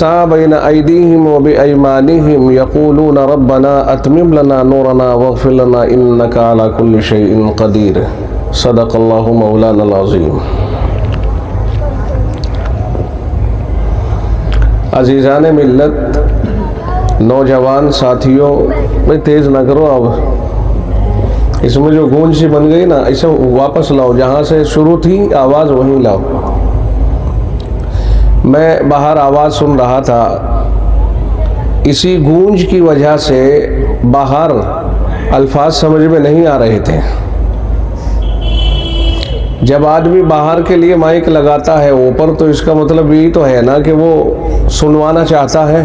بین ایدیہم و بایمانہم یقولون ربنا اتمم لنا نورنا واغفر لنا انک علی کل شیء قدیر صدق اللہ مولانا العظیم۔ عزیزان ملت، نوجوان ساتھیوں، بھائی تیز نہ کرو، اب اس میں جو گونج سی بن گئی نا، اسے واپس لاؤ، جہاں سے شروع تھی آواز وہیں لاؤ۔ میں باہر آواز سن رہا تھا، اسی گونج کی وجہ سے باہر الفاظ سمجھ میں نہیں آ رہے تھے۔ جب آدمی باہر کے لیے مائک لگاتا ہے اوپر، تو اس کا مطلب یہی تو ہے نا کہ وہ سنوانا چاہتا ہے،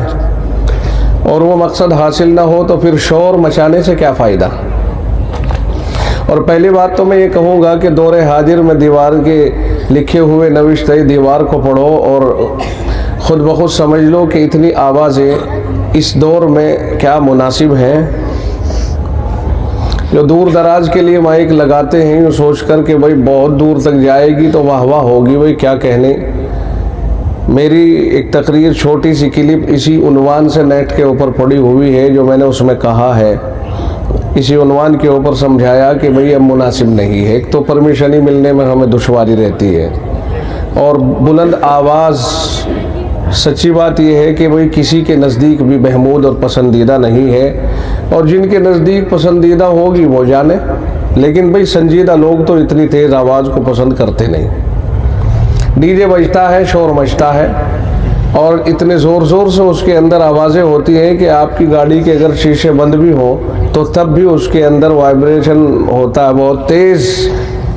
اور وہ مقصد حاصل نہ ہو تو پھر شور مچانے سے کیا فائدہ۔ اور پہلی بات تو میں یہ کہوں گا کہ دور حاضر میں دیوار کے لکھے ہوئے نوشتہ دیوار کو پڑھو اور خود بخود سمجھ لو کہ اتنی آوازیں اس دور میں کیا مناسب ہیں۔ جو دور دراز کے لیے مائک لگاتے ہیں، یہ سوچ کر کہ بھائی بہت دور تک جائے گی تو واہ واہ ہوگی، بھائی کیا کہنے۔ میری ایک تقریر چھوٹی سی کلپ اسی عنوان سے نیٹ کے اوپر پڑی ہوئی ہے، جو میں نے اس میں کہا ہے، اسی عنوان کے اوپر سمجھایا کہ بھئی اب مناسب نہیں ہے۔ ایک تو پرمیشن ہی ملنے میں ہمیں دشواری رہتی ہے، اور بلند آواز، سچی بات یہ ہے کہ بھئی کسی کے نزدیک بھی محمود اور پسندیدہ نہیں ہے، اور جن کے نزدیک پسندیدہ ہوگی وہ جانے، لیکن بھئی سنجیدہ لوگ تو اتنی تیز آواز کو پسند کرتے نہیں۔ ڈی جے بجتا ہے، شور مچتا ہے، اور اتنے زور زور سے اس کے اندر آوازیں ہوتی ہیں کہ آپ کی گاڑی کے اگر شیشے بند بھی ہوں تو تب بھی اس کے اندر وائبریشن ہوتا ہے بہت تیز،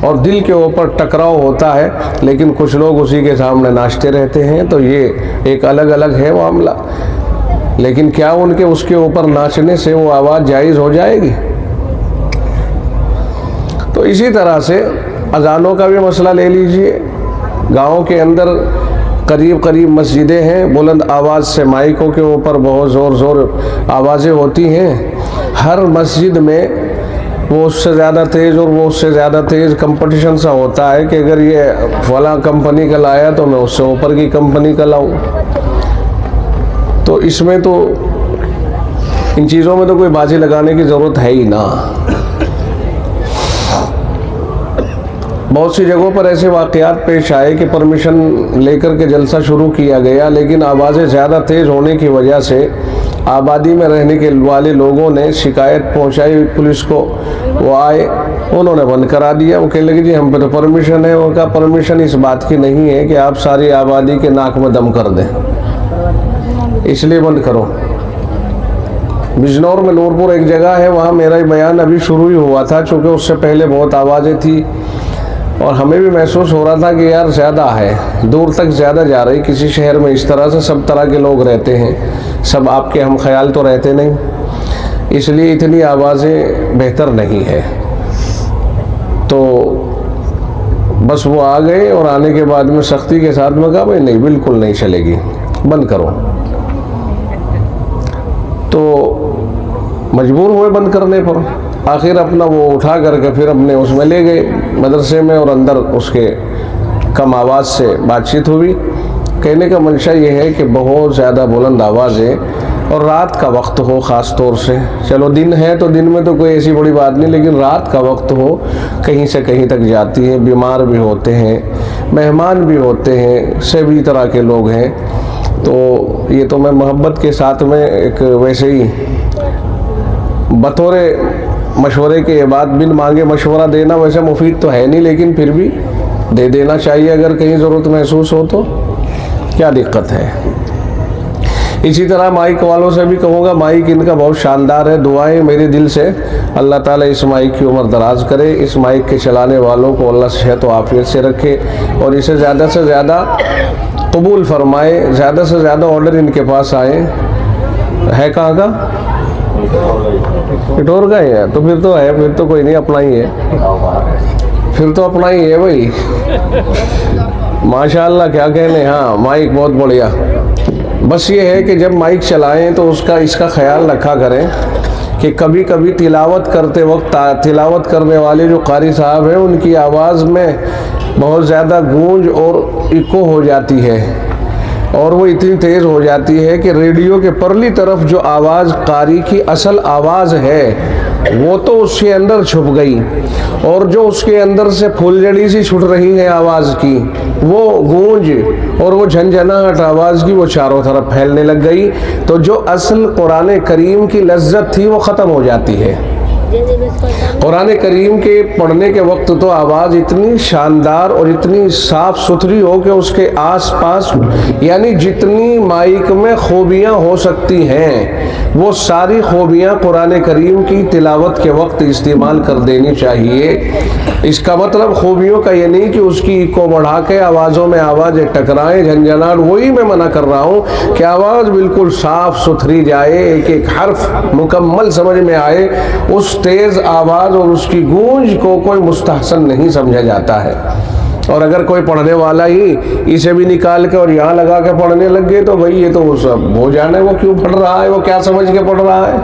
اور دل کے اوپر ٹکراؤ ہوتا ہے، لیکن کچھ لوگ اسی کے سامنے ناچتے رہتے ہیں۔ تو یہ ایک الگ الگ ہے معاملہ، لیکن کیا ان کے اس کے اوپر ناچنے سے وہ آواز جائز ہو جائے گی؟ تو اسی طرح سے اذانوں کا بھی مسئلہ لے لیجئے۔ گاؤں کے اندر قریب قریب مسجدیں ہیں، بلند آواز سے مائکوں کے اوپر بہت زور زور آوازیں ہوتی ہیں۔ ہر مسجد میں وہ اس سے زیادہ تیز اور وہ اس سے زیادہ تیز کمپٹیشن سا ہوتا ہے کہ اگر یہ فلاں کمپنی کا لایا تو میں اس سے اوپر کی کمپنی کا لاؤں۔ تو اس میں تو ان چیزوں میں تو کوئی بازی لگانے کی ضرورت ہے ہی نہ۔ بہت سی جگہوں پر ایسے واقعات پیش آئے کہ پرمیشن لے کر کے جلسہ شروع کیا گیا، لیکن آوازیں زیادہ تیز ہونے کی وجہ سے آبادی میں رہنے کے والے لوگوں نے شکایت پہنچائی پولیس کو۔ وہ آئے، انہوں نے بند کرا دیا۔ وہ کہنے لگے جی ہم پہ تو پرمیشن ہے۔ وہ کہا پرمیشن اس بات کی نہیں ہے کہ آپ ساری آبادی کے ناک میں دم کر دیں، اس لیے بند کرو۔ بجنور میں نورپور ایک جگہ ہے، وہاں میرا بیان ابھی شروع ہی ہوا تھا، چونکہ اس سے پہلے بہت آوازیں تھی، اور ہمیں بھی محسوس ہو رہا تھا کہ یار زیادہ ہے، دور تک زیادہ جا رہی۔ کسی شہر میں اس طرح سے سب طرح کے لوگ رہتے ہیں، سب آپ کے ہم خیال تو رہتے نہیں، اس لیے اتنی آوازیں بہتر نہیں ہے۔ تو بس وہ آ گئے، اور آنے کے بعد میں سختی کے ساتھ میں کہا بھائی نہیں، بالکل نہیں چلے گی، بند کرو۔ تو مجبور ہوئے بند کرنے پر۔ آخر اپنا وہ اٹھا کر کے پھر اپنے اس میں لے گئے مدرسے میں، اور اندر اس کے کم آواز سے بات چیت ہوئی۔ کہنے کا منشا یہ ہے کہ بہت زیادہ بلند آوازیں، اور رات کا وقت ہو خاص طور سے، چلو دن ہے تو دن میں تو کوئی ایسی بڑی بات نہیں، لیکن رات کا وقت ہو، کہیں سے کہیں تک جاتی ہے، بیمار بھی ہوتے ہیں، مہمان بھی ہوتے ہیں، سبھی طرح کے لوگ ہیں۔ تو یہ تو میں محبت کے ساتھ میں ایک ویسے ہی بطور مشورے کے بعد بن مانگے مشورہ دینا ویسے مفید تو ہے نہیں، لیکن پھر بھی دے دینا چاہیے اگر کہیں ضرورت محسوس ہو تو، کیا دقت ہے۔ اسی طرح مائک والوں سے بھی کہوں گا، مائک ان کا بہت شاندار ہے، دعائیں میرے دل سے اللہ تعالیٰ اس مائک کی عمر دراز کرے، اس مائک کے چلانے والوں کو اللہ صحت و عافیت سے رکھے، اور اسے زیادہ سے زیادہ قبول فرمائے، زیادہ سے زیادہ آرڈر ان کے پاس آئے۔ ہے کہاں کا؟ پٹور کا ہی ہے، تو پھر تو ہے، پھر تو کوئی نہیں، اپنا ہی ہے، پھر تو اپنا ہی ہے بھائی۔ ماشاءاللہ کیا کہنے۔ ہاں مائک بہت بڑھیا۔ بس یہ ہے کہ جب مائک چلائیں تو اس کا خیال رکھا کریں کہ کبھی کبھی تلاوت کرتے وقت تلاوت کرنے والے جو قاری صاحب ہیں ان کی آواز میں بہت زیادہ گونج اور ایکو ہو جاتی ہے، اور وہ اتنی تیز ہو جاتی ہے کہ ریڈیو کے پرلی طرف جو آواز قاری کی اصل آواز ہے وہ تو اس کے اندر چھپ گئی، اور جو اس کے اندر سے پھولجڑی سی چھٹ رہی ہے آواز کی، وہ گونج اور وہ جھنجھناہٹ آواز کی وہ چاروں طرف پھیلنے لگ گئی، تو جو اصل قرآن کریم کی لذت تھی وہ ختم ہو جاتی ہے۔ قرآن کریم کے پڑھنے کے وقت تو آواز اتنی شاندار اور اتنی صاف ستھری ہو کہ اس کے آس پاس یعنی جتنی مائک میں خوبیاں ہو سکتی ہیں وہ ساری خوبیاں قرآن کریم کی تلاوت کے وقت استعمال کر دینی چاہیے۔ اس کا مطلب خوبیوں کا یہ نہیں کہ اس کی کو بڑھا کے آوازوں میں آوازیں ٹکرائیں، جھنجھناٹ، وہی میں منع کر رہا ہوں کہ آواز بالکل صاف ستھری جائے، ایک ایک حرف مکمل سمجھ میں آئے۔ اس تیز آواز اور اس کی گونج کو کوئی مستحسن نہیں سمجھا جاتا ہے، اور اگر کوئی پڑھنے والا ہی اسے بھی نکال کے اور یہاں لگا کے پڑھنے لگ گئے تو بھئی یہ تو سب ہو جانا ہے، وہ کیوں پڑھ رہا ہے، وہ کیا سمجھ کے پڑھ رہا ہے۔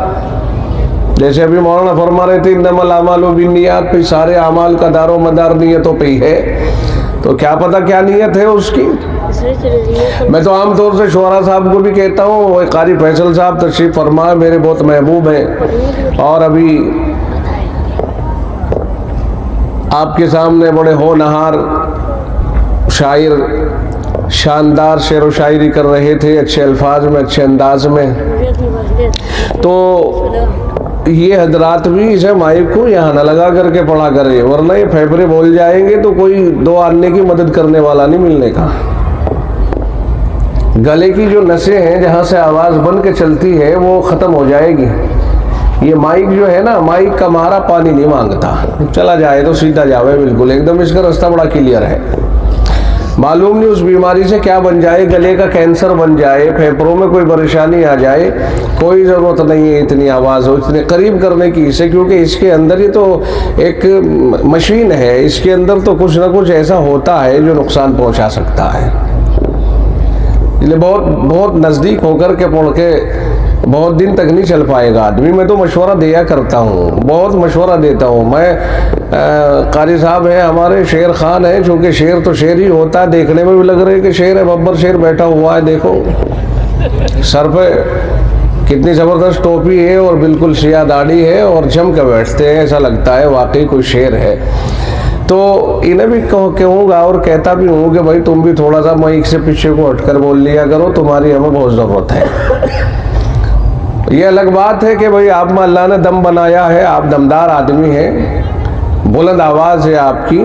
جیسے ابھی مولانا فرما رہے تھے انما الاعمال بالنیات، پہ سارے اعمال کا دار و مدار نیتوں پہ ہی ہے، تو کیا پتہ کیا نیت ہے اس کی۔ میں تو عام طور سے شعراء صاحب کو بھی کہتا ہوں، وہ قاری فیصل صاحب تشریف فرما میرے بہت محبوب ہیں، اور ابھی آپ کے سامنے بڑے ہونہار شاعر شاندار شعر و شاعری کر رہے تھے، اچھے الفاظ میں، اچھے انداز میں، تو یہ حضرات بھی اسے مائک کو یہاں نہ لگا کر کے پڑھا کرے، ورنہ یہ پھیپھڑے بول جائیں گے تو کوئی دو آنے کی مدد کرنے والا نہیں ملنے کا۔ گلے کی جو نسیں ہیں جہاں سے آواز بن کے چلتی ہے وہ ختم ہو جائے گی۔ یہ مائک جو ہے نا، مائک کا مارا پانی نہیں مانگتا، چلا جائے تو سیدھا جاوے، بالکل ایک دم اس کا راستہ بڑا کلیئر ہے۔ معلوم نہیں اس بیماری سے کیا بن جائے، گلے کا کینسر بن جائے، پھیپھڑوں میں کوئی پریشانی آ جائے، کوئی ضرورت نہیں ہے اتنی آواز ہو اتنے قریب کرنے کی اسے، کیونکہ اس کے اندر یہ تو ایک مشین ہے، اس کے اندر تو کچھ نہ کچھ ایسا ہوتا ہے جو نقصان پہنچا سکتا ہے۔ بہت نزدیک ہو کر کے پڑھ کے بہت دن تک نہیں چل پائے گا آدمی۔ میں تو مشورہ دیا کرتا ہوں، بہت مشورہ دیتا ہوں میں۔ قاری صاحب ہیں ہمارے، شعر خان ہیں، چونکہ شعر تو شعر ہی ہوتا ہے، دیکھنے میں بھی لگ رہے کہ شعر ہے، ببر شعر بیٹھا ہوا ہے، دیکھو سر پہ کتنی زبردست ٹوپی ہے اور بالکل سیاہ داڑھی ہے اور جم کے بیٹھتے ہیں، ایسا لگتا ہے واقعی کوئی شعر ہے۔ تو انہیں بھی کہوں گا اور کہتا بھی ہوں کہ بھائی تم بھی تھوڑا سا مائک سے پیچھے کو ہٹ کر بول لیا کرو، تمہاری ہمیں بہت ضرورت ہے۔ یہ الگ بات ہے کہ بھئی آپ میں اللہ نے دم بنایا ہے، آپ دمدار آدمی ہیں، بلند آواز ہے آپ کی،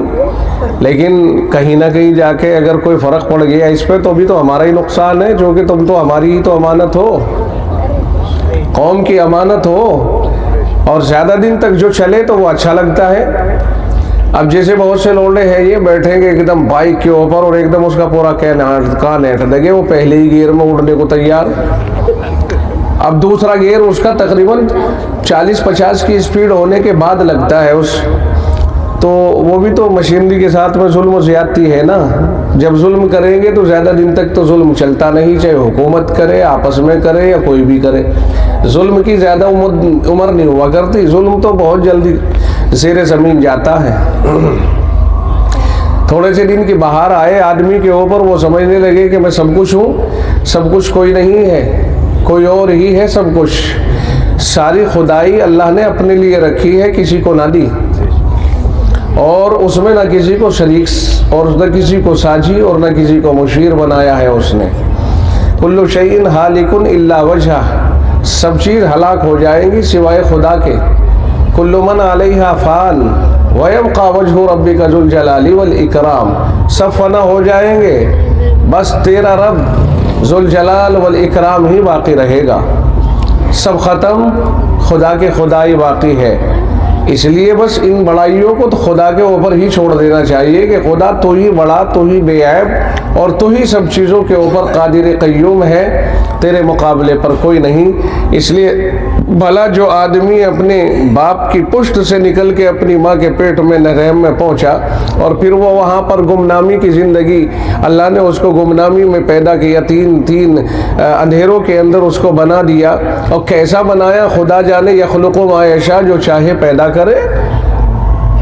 لیکن کہیں نہ کہیں جا کے اگر کوئی فرق پڑ گیا اس پہ تو بھی تو ہمارا ہی نقصان ہے، جو کہ تم تو ہماری ہی تو امانت ہو، قوم کی امانت ہو، اور زیادہ دن تک جو چلے تو وہ اچھا لگتا ہے۔ اب جیسے بہت سے لوڈے ہیں یہ بیٹھیں گے ایک دم بائک کے اوپر اور ایک دم اس کا پورا کان ہٹ دے، وہ پہلے ہی گیئر میں اڑنے کو تیار، اب دوسرا گیئر اس کا تقریباً 40-50 کی اسپیڈ ہونے کے بعد لگتا ہے اس، تو وہ بھی تو مشینری کے ساتھ میں ظلم و زیادتی ہے نا۔ جب ظلم کریں گے تو زیادہ دن تک تو ظلم چلتا نہیں، چاہے حکومت کرے، آپس میں کرے یا کوئی بھی کرے، ظلم کی زیادہ عمر نہیں ہوا کرتی، ظلم تو بہت جلدی زیر زمین جاتا ہے۔ تھوڑے سے دن کی بہار آئے آدمی کے اوپر، وہ سمجھنے لگے کہ میں سب کچھ ہوں، سب کچھ کوئی نہیں ہے، کوئی اور ہی ہے سب کچھ، ساری خدائی اللہ نے اپنے لیے رکھی ہے، کسی کو نہ دی، اور اس میں نہ کسی کو شریک اور نہ کسی کو ساجی اور نہ کسی کو مشیر بنایا ہے اس نے۔ کل شیء ہالک الا وجہہ، سب چیز ہلاک ہو جائیں گی سوائے خدا کے۔ کل من علیہا فان ویبقى وجہ ربک ذو الجلال والاکرام، سب فنا ہو جائیں گے، بس تیرا رب ذو الجلال والاکرام ہی باقی رہے گا، سب ختم، خدا کے خدائی باقی ہے۔ اس لیے بس ان بڑائیوں کو تو خدا کے اوپر ہی چھوڑ دینا چاہیے کہ خدا تو ہی بڑا، تو ہی بے عیب، اور تو ہی سب چیزوں کے اوپر قادر قیوم ہے، تیرے مقابلے پر کوئی نہیں۔ اس لیے بھلا جو آدمی اپنے باپ کی پشت سے نکل کے اپنی ماں کے پیٹ میں رحم میں پہنچا، اور پھر وہ وہاں پر گمنامی کی زندگی، اللہ نے اس کو گمنامی میں پیدا کیا، تین اندھیروں کے اندر اس کو بنا دیا، اور کیسا بنایا خدا جانے، یخلق ما یشاء، جو چاہے پیدا کرے،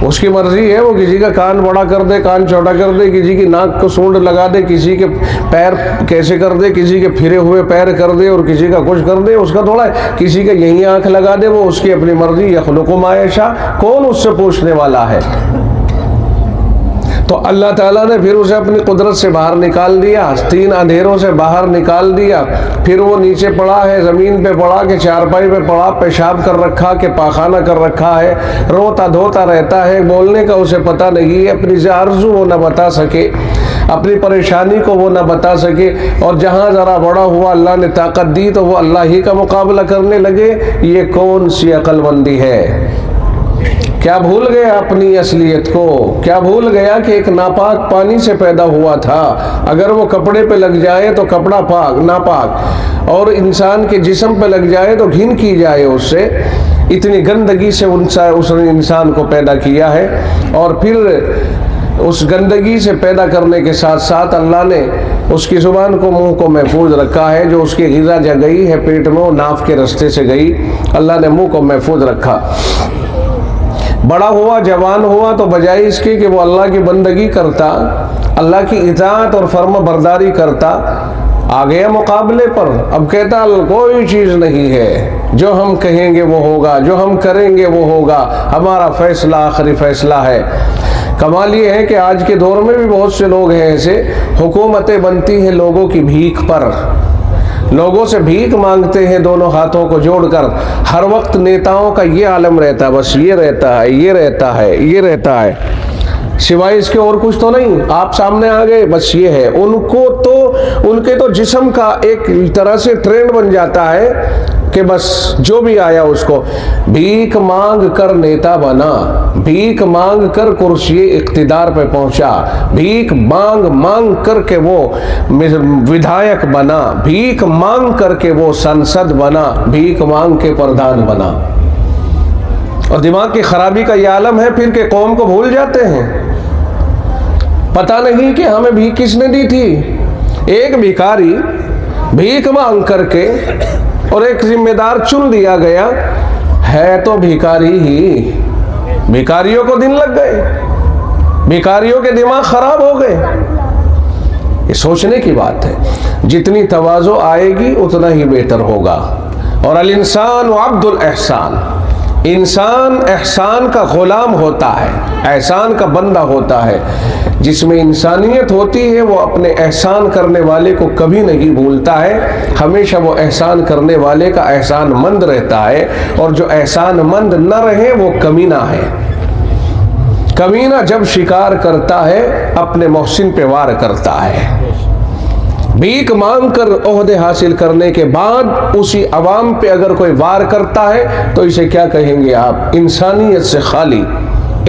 اس کی مرضی ہے، وہ کسی کا کان بڑا کر دے، کان چھوٹا کر دے، کسی کی ناک کو سونڈ لگا دے، کسی کے پیر کیسے کر دے، کسی کے پھرے ہوئے پیر کر دے اور کسی کا کچھ کر دے، اس کا تھوڑا ہے، کسی کا یہی آنکھ لگا دے، وہ اس کی اپنی مرضی، یخلق ما یشاء، کون اس سے پوچھنے والا ہے؟ تو اللہ تعالیٰ نے پھر اسے اپنی قدرت سے باہر نکال دیا، 3 اندھیروں سے باہر نکال دیا، پھر وہ نیچے پڑا ہے، زمین پہ پڑا کہ چارپائی پہ پڑا، پیشاب کر رکھا کہ پاخانہ کر رکھا ہے، روتا دھوتا رہتا ہے، بولنے کا اسے پتہ نہیں ہے، اپنی آرزو وہ نہ بتا سکے، اپنی پریشانی کو وہ نہ بتا سکے، اور جہاں ذرا بڑا ہوا اللہ نے طاقت دی تو وہ اللہ ہی کا مقابلہ کرنے لگے۔ یہ کون سی عقل مندی ہے؟ کیا بھول گیا اپنی اصلیت کو؟ کیا بھول گیا کہ ایک ناپاک پانی سے پیدا ہوا تھا، اگر وہ کپڑے پہ لگ جائے تو کپڑا پاک ناپاک، اور انسان کے جسم پہ لگ جائے تو گھن کی جائے اس سے، اتنی گندگی سے اس نے انسان کو پیدا کیا ہے، اور پھر اس گندگی سے پیدا کرنے کے ساتھ ساتھ اللہ نے اس کی زبان کو، منہ کو محفوظ رکھا ہے، جو اس کی غذا جا گئی ہے پیٹ میں وہ ناف کے رستے سے گئی، اللہ نے منہ کو محفوظ رکھا۔ بڑا ہوا، جوان ہوا تو بجائے اس کے کہ وہ اللہ کی بندگی کرتا، اللہ کی اطاعت اور فرما برداری کرتا، آ گیا مقابلے پر، اب کہتا کوئی چیز نہیں ہے، جو ہم کہیں گے وہ ہوگا، جو ہم کریں گے وہ ہوگا، ہمارا فیصلہ آخری فیصلہ ہے۔ کمال یہ ہے کہ آج کے دور میں بھی بہت سے لوگ ہیں ایسے، حکومتیں بنتی ہیں لوگوں کی بھیک پر، لوگوں سے بھیک مانگتے ہیں دونوں ہاتھوں کو جوڑ کر، ہر وقت نیتاؤں کا یہ عالم رہتا ہے، بس یہ رہتا ہے، یہ رہتا ہے، یہ رہتا ہے، سوائے اس کے اور کچھ تو نہیں، آپ سامنے آ گئے بس یہ ہے، ان کے تو جسم کا ایک طرح سے ٹرینڈ بن جاتا ہے کہ بس جو بھی آیا اس کو بھیک مانگ کر نیتا بنا، بھیک مانگ کر کرسی اقتدار پہ پہنچا، بھیک مانگ کر کے وہ ودھایک بنا، بھیک مانگ کر کے وہ سنسد بنا، بھیک مانگ کے پردھان بنا۔ اور دماغ کی خرابی کا یہ عالم ہے پھر کہ قوم کو بھول جاتے ہیں، پتہ نہیں کہ ہمیں بھیک کس نے دی تھی۔ ایک بھیکاری بھیک مانگ کر کے اور ایک ذمہ دار چن دیا گیا ہے تو بھیکاری ہی، بھیکاریوں کو دن لگ گئے، بھیکاریوں کے دماغ خراب ہو گئے۔ یہ سوچنے کی بات ہے، جتنی تواضع آئے گی اتنا ہی بہتر ہوگا۔ اور الانسان عبد الاحسان، انسان احسان کا غلام ہوتا ہے، احسان کا بندہ ہوتا ہے۔ جس میں انسانیت ہوتی ہے وہ اپنے احسان کرنے والے کو کبھی نہیں بھولتا ہے، ہمیشہ وہ احسان کرنے والے کا احسان مند رہتا ہے، اور جو احسان مند نہ رہے وہ کمینہ ہے۔ کمینہ جب شکار کرتا ہے اپنے محسن پہ وار کرتا ہے۔ بھیک مانگ کر عہدے حاصل کرنے کے بعد اسی عوام پہ اگر کوئی وار کرتا ہے تو اسے کیا کہیں گے آپ؟ انسانیت سے خالی،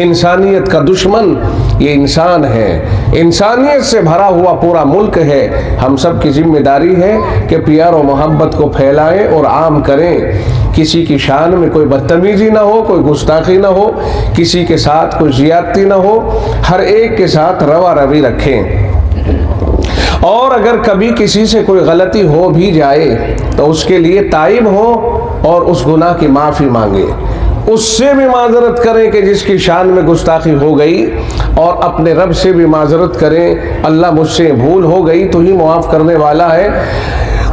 انسانیت کا دشمن یہ انسان ہے، انسانیت سے بھرا ہوا پورا ملک ہے۔ ہم سب کی ذمہ داری ہے کہ پیار و محبت کو پھیلائیں اور عام کریں، کسی کی شان میں کوئی بدتمیزی نہ ہو، کوئی گستاخی نہ ہو، کسی کے ساتھ کوئی زیادتی نہ ہو، ہر ایک کے ساتھ روا روی رکھیں۔ اور اگر کبھی کسی سے کوئی غلطی ہو بھی جائے تو اس کے لیے تائب ہو اور اس گناہ کی معافی مانگے، اس سے بھی معذرت کریں کہ جس کی شان میں گستاخی ہو گئی، اور اپنے رب سے بھی معذرت کریں، اللہ مجھ سے بھول ہو گئی تو ہی معاف کرنے والا ہے۔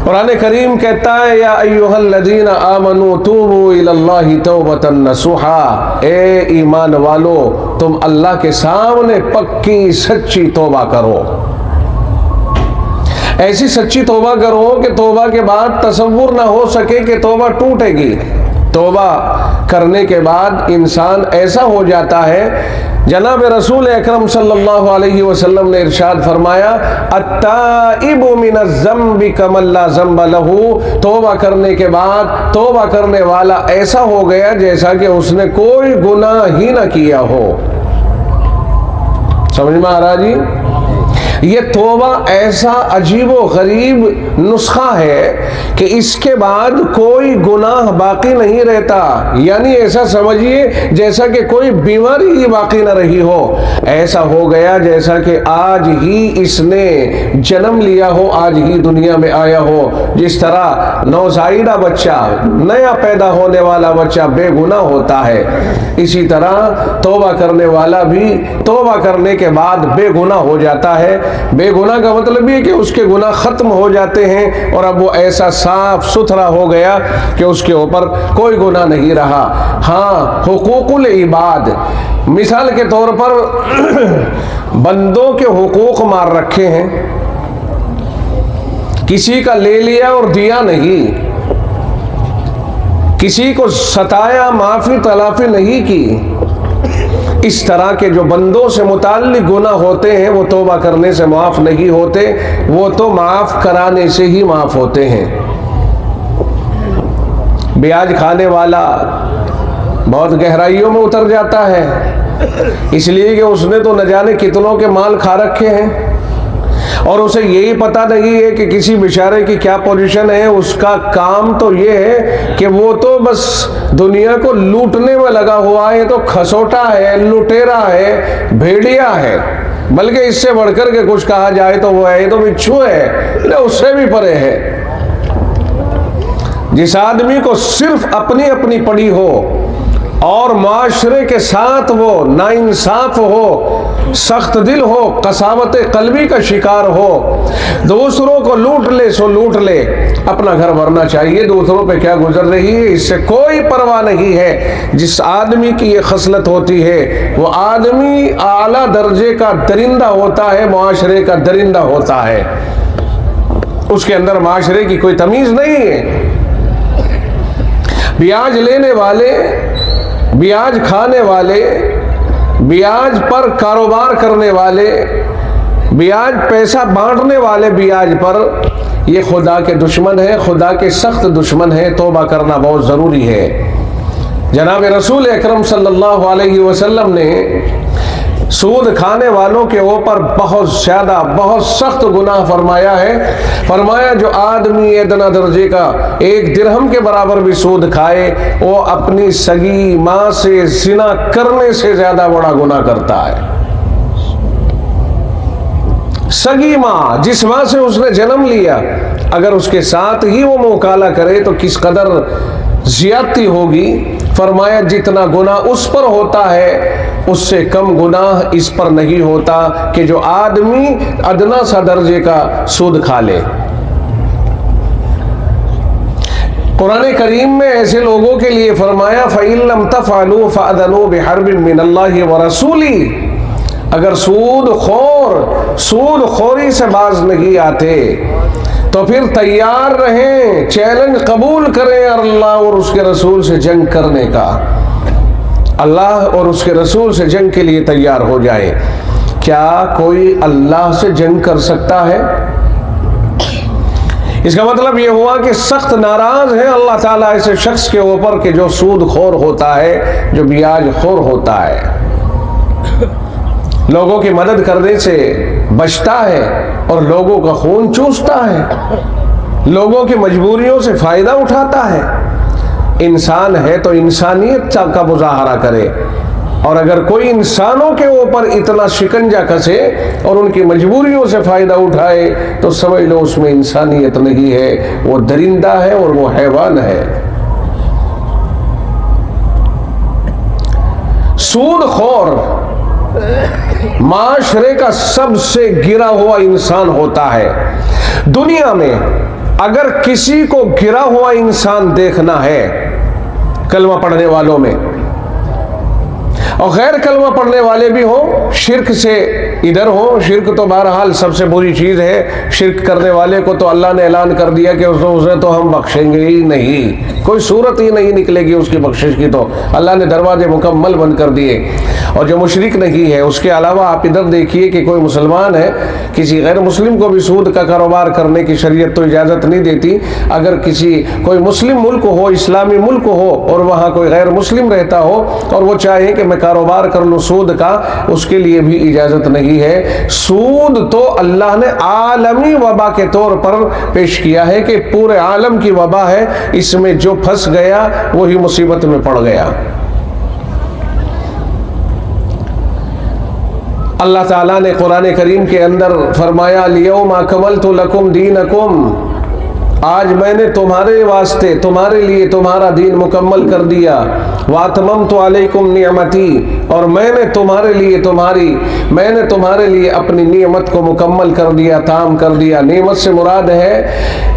قرآن کریم کہتا ہے یا ایھا الذین آمنوا توبوا الی اللہ توبۃ نصوحا، اے ایمان والو تم اللہ کے سامنے پکی سچی توبہ کرو، ایسی سچی توبہ کرو کہ توبہ کے بعد تصور نہ ہو سکے کہ توبہ ٹوٹے گی۔ توبہ کرنے کے بعد انسان ایسا ہو جاتا ہے، جناب رسول اکرم صلی اللہ علیہ وسلم نے ارشاد فرمایا التائب من الذنب کمن لا ذنب لہ، توبہ کرنے کے بعد توبہ کرنے والا ایسا ہو گیا جیسا کہ اس نے کوئی گناہ ہی نہ کیا ہو۔ سمجھ میں آ رہا جی؟ یہ توبہ ایسا عجیب و غریب نسخہ ہے کہ اس کے بعد کوئی گناہ باقی نہیں رہتا. یعنی ایسا سمجھیے جیسا کہ کوئی بیماری ہی باقی نہ رہی ہو. ایسا ہو گیا جیسا کہ آج ہی اس نے جنم لیا ہو, آج ہی دنیا میں آیا ہو. جس طرح نوزائیدہ بچہ, نیا پیدا ہونے والا بچہ بے گناہ ہوتا ہے, اسی طرح توبہ کرنے والا بھی توبہ کرنے کے بعد بے گناہ ہو جاتا ہے. بے گناہ کا مطلب یہ کہ اس کے گناہ ختم ہو جاتے ہیں اور اب وہ ایسا صاف ستھرا ہو گیا کہ اس کے اوپر کوئی گناہ نہیں رہا. ہاں, حقوق العباد, مثال کے طور پر بندوں کے حقوق مار رکھے ہیں, کسی کا لے لیا اور دیا نہیں, کسی کو ستایا, معافی تلافی نہیں کی. اس طرح کے جو بندوں سے متعلق گناہ ہوتے ہیں وہ توبہ کرنے سے معاف نہیں ہوتے, وہ تو معاف کرانے سے ہی معاف ہوتے ہیں. بیاج کھانے والا بہت گہرائیوں میں اتر جاتا ہے, اس لیے کہ اس نے تو نہ جانے کتنوں کے مال کھا رکھے ہیں اور اسے یہی پتہ نہیں ہے کہ کسی بیچارے کی کیا پوزیشن ہے. اس کا کام تو یہ ہے کہ وہ تو بس دنیا کو لوٹنے میں لگا ہوا ہے, تو کھسوٹا ہے, لٹیرا ہے, بھیڑیا ہے. بلکہ اس سے بڑھ کر کے کچھ کہا جائے تو وہ ہے تو بچھو ہے, اس سے بھی پرے ہے. جس آدمی کو صرف اپنی اپنی پڑی ہو اور معاشرے کے ساتھ وہ ناانصاف ہو, سخت دل ہو, قساوت قلبی کا شکار ہو, دوسروں کو لوٹ لے سو لوٹ لے, اپنا گھر بھرنا چاہیے دوسروں پہ کیا گزر رہی ہے اس سے کوئی پرواہ نہیں ہے. جس آدمی کی یہ خصلت ہوتی ہے وہ آدمی اعلیٰ درجے کا درندہ ہوتا ہے, معاشرے کا درندہ ہوتا ہے. اس کے اندر معاشرے کی کوئی تمیز نہیں ہے. بیاج لینے والے, بیاج کھانے والے, بیاج پر کاروبار کرنے والے, بیاج پیسہ بانٹنے والے بیاج پر, یہ خدا کے دشمن ہے, خدا کے سخت دشمن ہے. توبہ کرنا بہت ضروری ہے. جناب رسول اکرم صلی اللہ علیہ وسلم نے سود کھانے والوں کے اوپر بہت زیادہ بہت سخت گناہ فرمایا ہے. فرمایا جو آدمی ادنا درجے کا 1 درہم کے برابر بھی سود کھائے وہ اپنی سگی ماں سے زنا کرنے سے زیادہ بڑا گناہ کرتا ہے. سگی ماں, جس ماں سے اس نے جنم لیا, اگر اس کے ساتھ ہی وہ منہ کالا کرے تو کس قدر زیادتی ہوگی. فرمایا جتنا گناہ اس پر ہوتا ہے اس سے کم گناہ اس پر نہیں ہوتا کہ جو آدمی ادنا سا درجے کا سود کھا لے. قرآن کریم میں ایسے لوگوں کے لیے فرمایا فَإِن لَمْ تَفْعَلُوا فَأَذَنُوا بِحَرْبٍ مِّنَ اللَّهِ وَرَسُولِهِ. اگر سود خوری سے باز نہیں آتے تو پھر تیار رہیں, چیلنج قبول کریں اللہ اور اس کے رسول سے جنگ کرنے کا. اللہ اور اس کے رسول سے جنگ کے لیے تیار ہو جائیں. کیا کوئی اللہ سے جنگ کر سکتا ہے؟ اس کا مطلب یہ ہوا کہ سخت ناراض ہے اللہ تعالیٰ ایسے شخص کے اوپر کہ جو سود خور ہوتا ہے, جو بیاج خور ہوتا ہے, لوگوں کی مدد کرنے سے بچتا ہے اور لوگوں کا خون چوستا ہے, لوگوں کی مجبوریوں سے فائدہ اٹھاتا ہے. انسان ہے تو انسانیت کا مظاہرہ کرے, اور اگر کوئی انسانوں کے اوپر اتنا شکنجہ کسے اور ان کی مجبوریوں سے فائدہ اٹھائے تو سمجھ لو اس میں انسانیت نہیں ہے, وہ درندہ ہے اور وہ حیوان ہے. سود خور معاشرے کا سب سے گرا ہوا انسان ہوتا ہے. دنیا میں اگر کسی کو گرا ہوا انسان دیکھنا ہے کلمہ پڑھنے والوں میں, اور غیر کلمہ پڑھنے والے بھی ہوں, شرک سے ادھر ہوں, شرک تو بہرحال سب سے بری چیز ہے. شرک کرنے والے کو تو اللہ نے اعلان کر دیا کہ اسے تو ہم بخشیں گے ہی نہیں, کوئی صورت ہی نہیں نکلے گی اس کی بخشش کی, تو اللہ نے دروازے مکمل بند کر دیے. اور جو مشرک نہیں ہے اس کے علاوہ آپ ادھر دیکھیے کہ کوئی مسلمان ہے, کسی غیر مسلم کو بھی سود کا کاروبار کرنے کی شریعت تو اجازت نہیں دیتی. اگر کوئی مسلم ملک ہو, اسلامی ملک ہو, اور وہاں کوئی غیر مسلم رہتا ہو اور وہ چاہے کہ میں کاروبار کر لوں سود کا، اس کے لیے بھی اجازت نہیں ہے۔ سود تو اللہ نے عالمی وبا کے طور پر پیش کیا ہے کہ پورے عالم کی وبا ہے، اس میں جو پھنس گیا وہی مصیبت میں پڑ گیا۔ اللہ تعالیٰ نے قرآن کریم کے اندر فرمایا الیوم اکملت لکم دینکم، آج میں نے تمہارے واسطے، تمہارے لیے تمہارا دین مکمل کر دیا، واتممت علیکم نعمتی، اور میں نے تمہارے لیے اپنی نعمت کو مکمل کر دیا، تام کر دیا۔ نعمت سے مراد ہے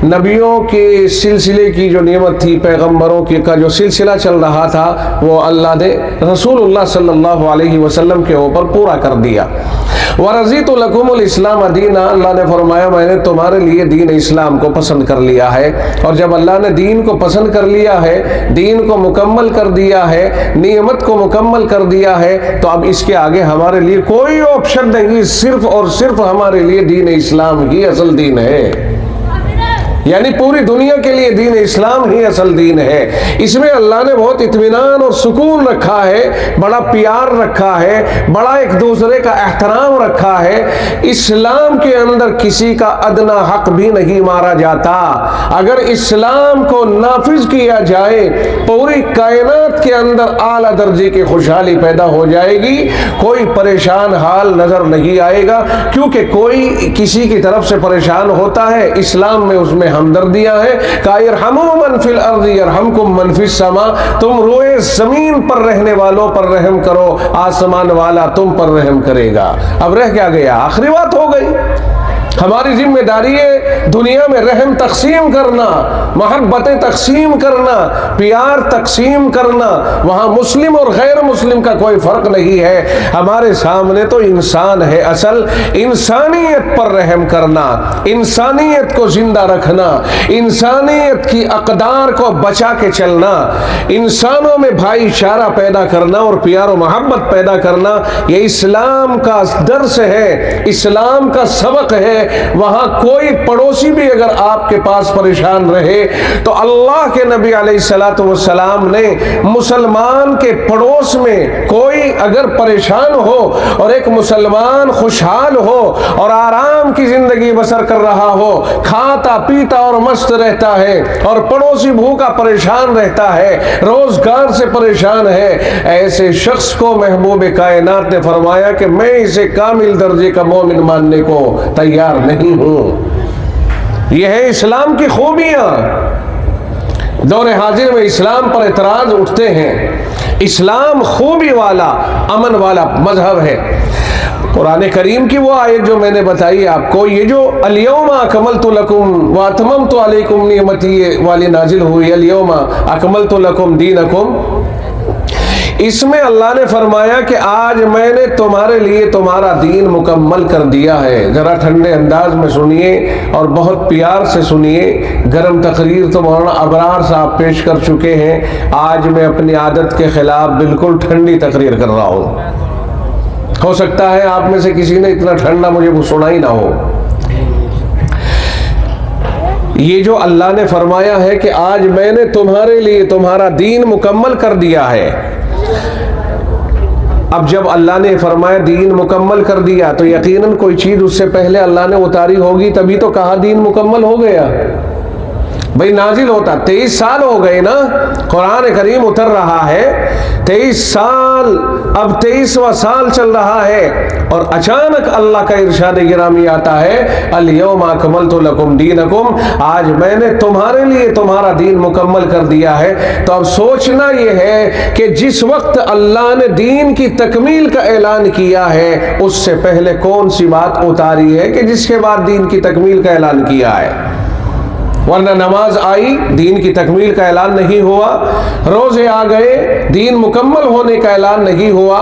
نبیوں کے سلسلے کی جو نعمت تھی، پیغمبروں کا جو سلسلہ چل رہا تھا، وہ اللہ نے رسول اللہ صلی اللہ علیہ وسلم کے اوپر پورا کر دیا۔ وَرَضِيتُ لَكُمُ الْإِسْلَامَ دِينًا، اللہ نے فرمایا میں نے تمہارے لیے دین اسلام کو پسند کر لیا ہے۔ اور جب اللہ نے دین کو پسند کر لیا ہے، دین کو مکمل کر دیا ہے، نعمت کو مکمل کر دیا ہے، تو اب اس کے آگے ہمارے لیے کوئی آپشن نہیں، صرف اور صرف ہمارے لیے دین اسلام ہی اصل دین ہے۔ یعنی پوری دنیا کے لیے دین اسلام ہی اصل دین ہے۔ اس میں اللہ نے بہت اطمینان اور سکون رکھا ہے، بڑا پیار رکھا ہے، بڑا ایک دوسرے کا احترام رکھا ہے۔ اسلام کے اندر کسی کا ادنا حق بھی نہیں مارا جاتا۔ اگر اسلام کو نافذ کیا جائے، پوری کائنات کے اندر اعلیٰ درجے کی خوشحالی پیدا ہو جائے گی، کوئی پریشان حال نظر نہیں آئے گا، کیونکہ کوئی کسی کی طرف سے پریشان ہوتا ہے، اسلام میں اس میں ہمدردیاں ہیں کہ ارحموا من فی الارض یرحمکم من فی السماء، تم روئے زمین پر رہنے والوں پر رحم کرو، آسمان والا تم پر رحم کرے گا۔ اب رہ کیا گیا؟ آخری بات ہو گئی۔ ہماری ذمہ داری ہے دنیا میں رحم تقسیم کرنا، محبتیں تقسیم کرنا، پیار تقسیم کرنا، وہاں مسلم اور غیر مسلم کا کوئی فرق نہیں ہے۔ ہمارے سامنے تو انسان ہے، اصل انسانیت پر رحم کرنا، انسانیت کو زندہ رکھنا، انسانیت کی اقدار کو بچا کے چلنا، انسانوں میں بھائی چارہ پیدا کرنا اور پیار و محبت پیدا کرنا، یہ اسلام کا درس ہے، اسلام کا سبق ہے۔ وہاں کوئی پڑوسی بھی اگر آپ کے پاس پریشان رہے تو اللہ کے نبی علیہ الصلوۃ والسلام نے مسلمان کے پڑوس میں کوئی اگر پریشان ہو اور ایک مسلمان خوشحال ہو اور آرام کی زندگی بسر کر رہا ہو، کھاتا پیتا اور مست رہتا ہے، اور پڑوسی بھوکا پریشان رہتا ہے، روزگار سے پریشان ہے، ایسے شخص کو محبوب کائنات نے فرمایا کہ میں اسے کامل درجے کا مومن ماننے کو تیار نہیں ہوں۔ یہ ہے اسلام کی خوبیاں۔ دور حاضر میں اسلام پر اعتراض اٹھتے ہیں۔ اسلام خوبی والا، امن والا مذہب ہے۔ قرآن کریم کی وہ آیت جو میں نے بتائی آپ کو، یہ جو الیوم اکملت لکم واتممت علیکم نعمتی والی نازل ہوئی، الیوم اکملت لکم دینکم، اس میں اللہ نے فرمایا کہ آج میں نے تمہارے لیے تمہارا دین مکمل کر دیا ہے۔ ذرا ٹھنڈے انداز میں سنیے اور بہت پیار سے سنیے۔ گرم تقریر تو مولانا ابرار صاحب پیش کر چکے ہیں، آج میں اپنی عادت کے خلاف بالکل ٹھنڈی تقریر کر رہا ہوں۔ ہو سکتا ہے آپ میں سے کسی نے اتنا ٹھنڈا مجھے وہ سنا ہی نہ ہو۔ یہ جو اللہ نے فرمایا ہے کہ آج میں نے تمہارے لیے تمہارا دین مکمل کر دیا ہے، اب جب اللہ نے فرمایا دین مکمل کر دیا تو یقیناً کوئی چیز اس سے پہلے اللہ نے اتاری ہوگی، تبھی تو کہا دین مکمل ہو گیا۔ بھئی نازل ہوتا 23 سال ہو گئے نا، قرآن کریم اتر رہا ہے 23 سال، اب 23واں سال چل رہا ہے، اور اچانک اللہ کا ارشاد گرامی آتا ہے الیوم اکملت لکم دینکم، آج میں نے تمہارے لیے تمہارا دین مکمل کر دیا ہے۔ تو اب سوچنا یہ ہے کہ جس وقت اللہ نے دین کی تکمیل کا اعلان کیا ہے، اس سے پہلے کون سی بات اتاری ہے کہ جس کے بعد دین کی تکمیل کا اعلان کیا ہے؟ ورنہ نماز آئی، دین کی تکمیل کا اعلان نہیں ہوا، روزے آ گئے، دین مکمل ہونے کا اعلان نہیں ہوا،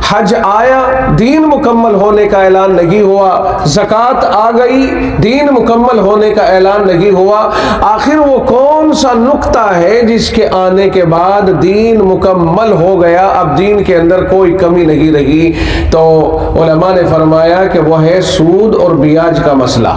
حج آیا، دین مکمل ہونے کا اعلان نہیں ہوا، زکوٰۃ آ گئی، دین مکمل ہونے کا اعلان نہیں ہوا۔ آخر وہ کون سا نقطہ ہے جس کے آنے کے بعد دین مکمل ہو گیا، اب دین کے اندر کوئی کمی نہیں رہی؟ تو علماء نے فرمایا کہ وہ ہے سود اور بیاج کا مسئلہ۔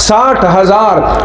60,000।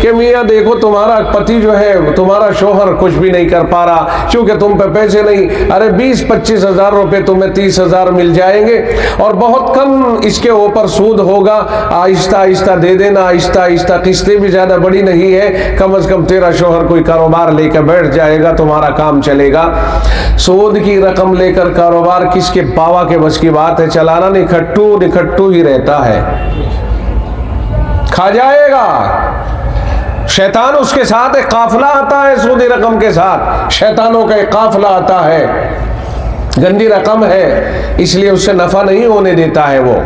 کہ میاں دیکھو تمہارا پتی جو ہے, تمہارا شوہر کچھ بھی نہیں کر پا رہا کیونکہ تم پہ پیسے نہیں, ارے 20-25 ہزار روپے تمہیں 30,000 مل جائیں گے اور بہت کم اس کے اوپر سود ہوگا, آہستہ آہستہ دے دینا, آہستہ آہستہ, قسطیں بھی زیادہ بڑی نہیں ہے, کم از کم تیرا شوہر کوئی کاروبار لے کے بیٹھ جائے گا, تمہارا کام چلے گا. سود کی رقم لے کر کاروبار کس کے باوا کے بس کی بات ہے, چلانا نکھٹو ہی رہتا ہے, کھا جائے گا. شیطان اس کے ساتھ ایک قافلہ آتا ہے, سودی رقم کے ساتھ شیطانوں کا ایک قافلہ آتا ہے, گندی رقم ہے اس لیے اس سے نفع نہیں ہونے دیتا ہے وہ.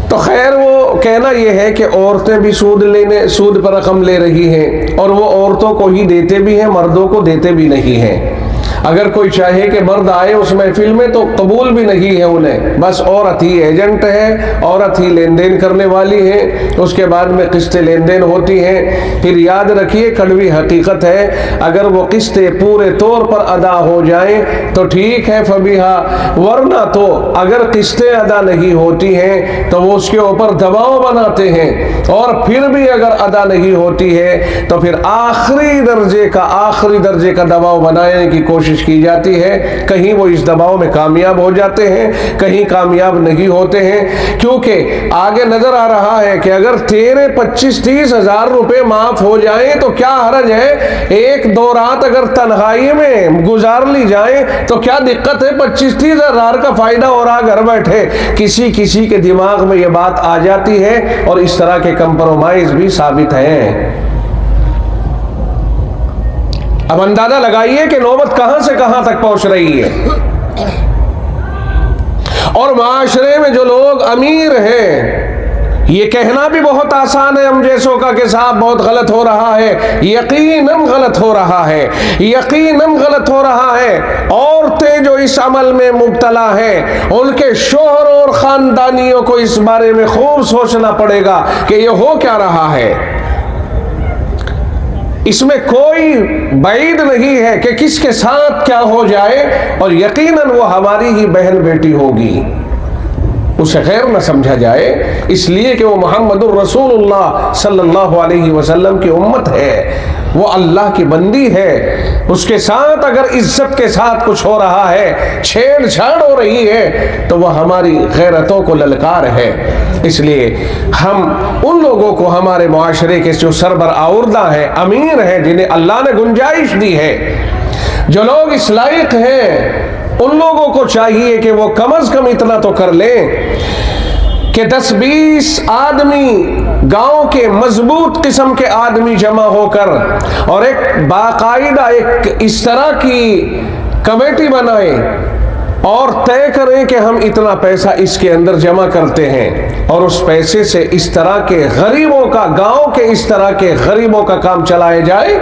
تو خیر وہ کہنا یہ ہے کہ عورتیں بھی سود پر رقم لے رہی ہیں اور وہ عورتوں کو ہی دیتے بھی ہیں, مردوں کو دیتے بھی نہیں ہیں. اگر کوئی چاہے کہ مرد آئے اس محفل میں تو قبول بھی نہیں ہے انہیں, بس عورت ہی ایجنٹ ہے, عورت ہی لین دین کرنے والی ہے, اس کے بعد میں قسطیں لین دین ہوتی ہیں. پھر یاد رکھیے کڑوی حقیقت ہے, اگر وہ قسطیں پورے طور پر ادا ہو جائیں تو ٹھیک ہے فبیہا, ورنہ تو اگر قسطیں ادا نہیں ہوتی ہیں تو وہ اس کے اوپر دباؤ بناتے ہیں, اور پھر بھی اگر ادا نہیں ہوتی ہے تو پھر آخری درجے کا دباؤ بنانے کی کوشش کی جاتی ہے. کہیں وہ اس دباؤ میں کامیاب ہو جاتے ہیں, کہیں کامیاب نہیں ہوتے ہیں, کیونکہ آگے نظر آ رہا ہے کہ اگر تیرے 25-30 ہزار روپے معاف ہو جائیں تو کیا حرج ہے, 1-2 رات اگر تنہائی میں گزار لی جائیں تو کیا دقت ہے, 25-30 ہزار کا فائدہ ہو رہا گھر بیٹھے. کسی کے دماغ میں یہ بات آ جاتی ہے اور اس طرح کے کمپرومائز بھی ثابت ہیں. اب اندازہ لگائیے کہ نوبت کہاں سے کہاں تک پہنچ رہی ہے. اور معاشرے میں جو لوگ امیر ہیں, یہ کہنا بھی بہت آسان ہے ہم جیسوں کا کہ صاحب بہت غلط ہو رہا ہے, یقیناً غلط ہو رہا ہے, یقیناً غلط ہو رہا ہے. عورتیں جو اس عمل میں مبتلا ہیں ان کے شوہر اور خاندانیوں کو اس بارے میں خوب سوچنا پڑے گا کہ یہ ہو کیا رہا ہے. اس میں کوئی بعید نہیں ہے کہ کس کے ساتھ کیا ہو جائے, اور یقیناً وہ ہماری ہی بہن بیٹی ہوگی, اسے خیر نہ سمجھا جائے, اس لیے کہ وہ محمد الرسول اللہ صلی اللہ علیہ وسلم کی امت ہے, وہ اللہ کی بندی ہے. اس کے ساتھ اگر عزت کے ساتھ کچھ ہو رہا ہے, چھیڑ چھاڑ ہو رہی ہے, تو وہ ہماری غیرتوں کو للکار ہے. اس لیے ہم ان لوگوں کو, ہمارے معاشرے کے جو سربراہ ہیں, امیر ہیں, جنہیں اللہ نے گنجائش دی ہے, جو لوگ اس لائق ہیں, ان لوگوں کو چاہیے کہ وہ کم از کم اتنا تو کر لیں کہ 10-20 آدمی, گاؤں کے مضبوط قسم کے آدمی جمع ہو کر اور ایک باقاعدہ ایک اس طرح کی کمیٹی بنائیں اور طے کریں کہ ہم اتنا پیسہ اس کے اندر جمع کرتے ہیں, اور اس پیسے سے اس طرح کے غریبوں کا, گاؤں کے اس طرح کے غریبوں کا کام چلائے جائے.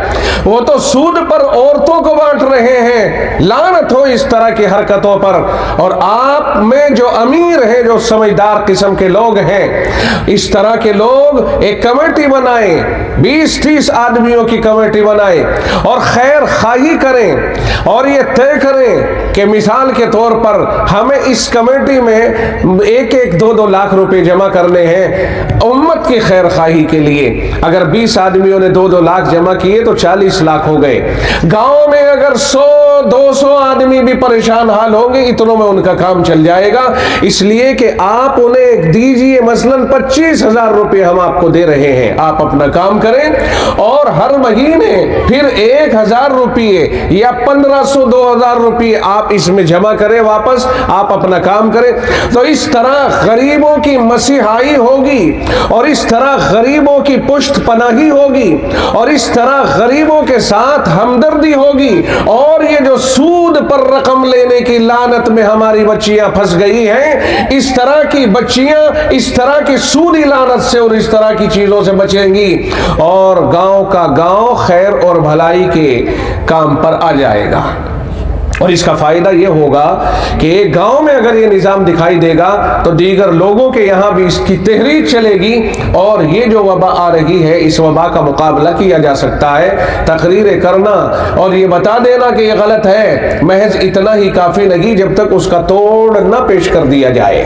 وہ تو سود پر عورتوں کو بانٹ رہے ہیں, لعنت ہو اس طرح کی حرکتوں پر. اور آپ میں جو امیر ہیں, جو سمجھدار قسم کے لوگ ہیں, اس طرح کے لوگ ایک کمیٹی بنائیں, 20-30 آدمیوں کی کمیٹی بنائیں اور خیر خواہی کریں, اور یہ طے کریں کہ مثال کے طور پر ہمیں اس کمیٹی میں 1-2 لاکھ روپے جمع کرنے ہیں امت کی خیر خواہی کے لیے. اگر 20 آدمیوں نے 2 لاکھ جمع کیے تو 40 لاکھ ہو گئے. گاؤں میں اگر 100-200 آدمی بھی پریشان حال ہوں گے, اتنوں میں ان کا کام چل جائے گا. اس لیے کہ آپ انہیں دیجئے, مثلاً 25,000 روپے ہم آپ کو دے رہے ہیں, آپ اپنا کام کریں, اور ہر مہینے پھر 1,000 روپے یا 1,500-2,000 روپے آپ اس میں جمع کریں واپس, آپ اپنا کام کریں. تو اس طرح غریبوں کی مسیحائی ہوگی, اور اس طرح غریبوں کی پشت پناہی ہوگی, اور اس طرح غریبوں کے ساتھ ہمدردی ہوگی. اور یہ جو سود پر رقم لینے کی لعنت میں ہماری بچیاں پھنس گئی ہیں, اس طرح کی بچیاں اس طرح کی سودی لعنت سے اور اس طرح کی چیزوں سے بچیں گی, اور گاؤں کا گاؤں خیر اور بھلائی کے کام پر آ جائے گا. اور اس کا فائدہ یہ ہوگا کہ ایک گاؤں میں اگر یہ نظام دکھائی دے گا تو دیگر لوگوں کے یہاں بھی اس کی تحریک چلے گی, اور یہ جو وبا آ رہی ہے اس وبا کا مقابلہ کیا جا سکتا ہے. تقریریں کرنا اور یہ بتا دینا کہ یہ غلط ہے, محض اتنا ہی کافی نہیں جب تک اس کا توڑ نہ پیش کر دیا جائے.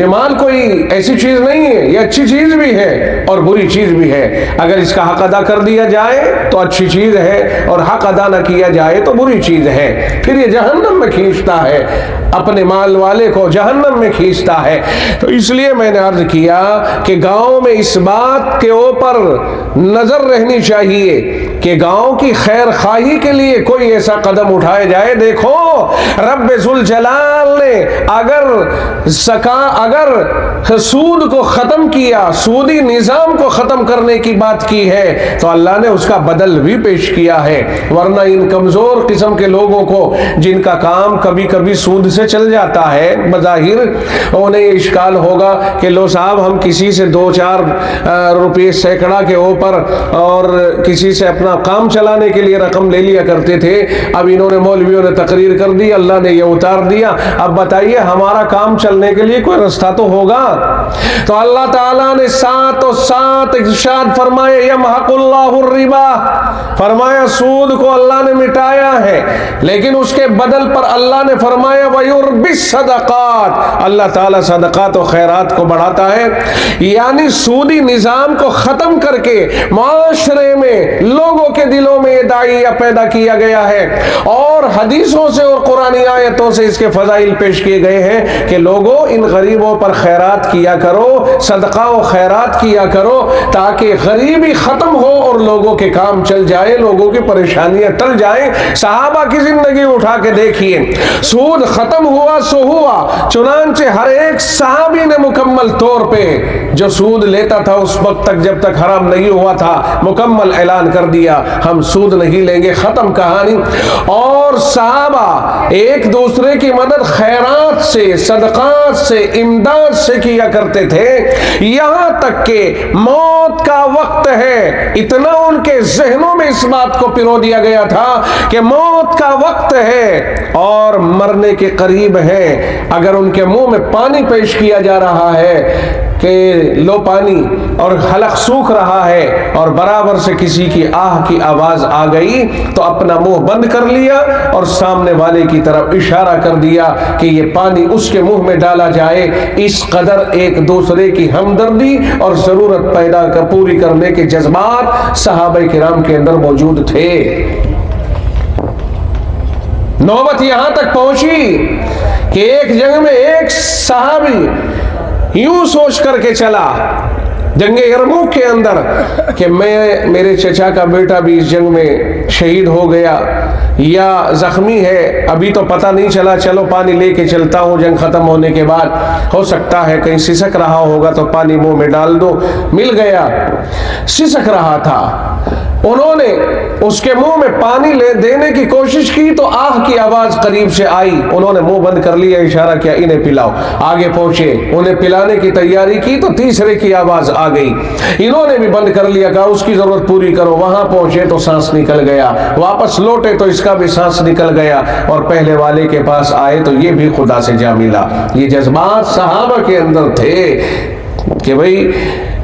یہ مال کوئی ایسی چیز نہیں ہے، یہ اچھی چیز بھی ہے اور بری چیز بھی ہے۔ اگر اس کا حق ادا کر دیا جائے تو اچھی چیز ہے، اور حق ادا نہ کیا جائے تو بری چیز ہے، پھر یہ جہنم میں کھینچتا ہے، اپنے مال والے کو جہنم میں کھینچتا ہے۔ تو اس لیے میں نے عرض کیا کہ گاؤں میں اس بات کے اوپر نظر رہنی چاہیے کہ گاؤں کی خیر خواہی کے لیے کوئی ایسا قدم اٹھایا جائے۔ دیکھو رب ذوالجلال نے اگر سود کو ختم کیا، سودی نظام کو ختم کرنے کی بات کی ہے تو اللہ نے اس کا بدل بھی پیش کیا ہے، ورنہ ان کمزور قسم کے لوگوں کو جن کا کام کبھی کبھی سود سے چل جاتا ہے، بظاہر انہیں یہ اشکال ہوگا کہ لو صاحب ہم کسی سے 2-4 روپے سینکڑا کے اوپر اور کسی سے اپنا کام چلانے کے لیے رقم لے لیا کرتے تھے، اب انہوں نے مولویوں نے تقریر کر دی، اللہ نے یہ اتار دیا، اب بتائیے ہمارا کام چلنے کے لیے کوئی رستہ تو ہوگا۔ تو اللہ تعالیٰ نے ساتھ ارشاد فرمایا یمحق اللہ الربا، فرمایا سود کو اللہ نے مٹایا ہے، لیکن اس کے بدل پر اللہ نے فرمایا وَيُرْبِي الصَّدَقَاتِ، اللہ تعالیٰ صدقات و خیرات کو بڑھاتا ہے۔ یعنی سودی نظام کو ختم کر کے معاشرے میں لوگوں کے دلوں میں یہ داعیہ پیدا کیا گیا ہے، اور حدیثوں سے اور قرآنی آیتوں سے اس کے فضائل پیش کیے گئے ہیں کہ لوگوں ان غریبوں پر خیرات کیا کرو، صدقہ و خیرات کیا کرو، تاکہ غریبی ختم ہو اور لوگوں کے کام چل جائے، لوگوں کی پریشانیاں ٹل جائیں۔ صحابہ کی زندگی اٹھا کے دیکھیے، سود ختم ہوا سو ہوا، چنانچہ ہر ایک صحابی نے مکمل طور پہ جو سود لیتا تھا اس وقت تک جب تک حرام نہیں ہوا تھا مکمل اعلان کر دیا ہم سود نہیں لیں گے، ختم کہانی۔ اور صحابہ ایک دوسرے کی مدد خیرات سے، صدقات سے، امداد سے کیا کرتے تھے، یہاں تک کہ موت کا وقت ہے، اتنا ان کے ذہنوں میں اس بات کو پرو دیا گیا تھا کہ موت کا وقت ہے اور مرنے کے قریب ہے، اگر ان کے منہ میں پانی پیش کیا جا رہا ہے کہ لو پانی، اور حلق سوکھ رہا ہے اور برابر سے کسی کی آہ کی آواز آ گئی تو اپنا منہ بند کر لیا اور سامنے والے کی طرف اشارہ کر دیا کہ یہ پانی اس کے منہ میں ڈالا جائے۔ اس قدر ایک دوسرے کی ہمدردی اور ضرورت پوری کرنے کے جذبات صحابہ کرام کے اندر موجود تھے۔ نوبت یہاں تک پہنچی کہ ایک جنگ میں ایک صحابی یوں سوچ کر کے چلا جنگ یرموک کے اندر کہ میرے چچا کا بیٹا بھی اس جنگ میں شہید ہو گیا یا زخمی ہے، ابھی تو پتہ نہیں چلا، چلو پانی لے کے چلتا ہوں، جنگ ختم ہونے کے بعد ہو سکتا ہے کہیں سسک رہا ہوگا تو پانی منہ میں ڈال دو۔ مل گیا، سسک رہا تھا، انہوں نے اس کے منہ میں پانی لے دینے کی کوشش کی تو آہ کی آواز قریب سے آئی، انہوں نے منہ بند کر لیا، اشارہ کیا انہیں پلاؤ، آگے پہنچے، انہیں پلانے کی تیاری کی تو تیسرے کی آواز آ گئی، انہوں نے بھی بند کر لیا، کہا اس کی ضرورت پوری کرو، وہاں پہنچے تو سانس نکل گیا، واپس لوٹے تو اس کا بھی سانس نکل گیا، اور پہلے والے کے پاس آئے تو یہ بھی خدا سے جا ملا۔ یہ جذبات صحابہ کے اندر تھے کہ بھئی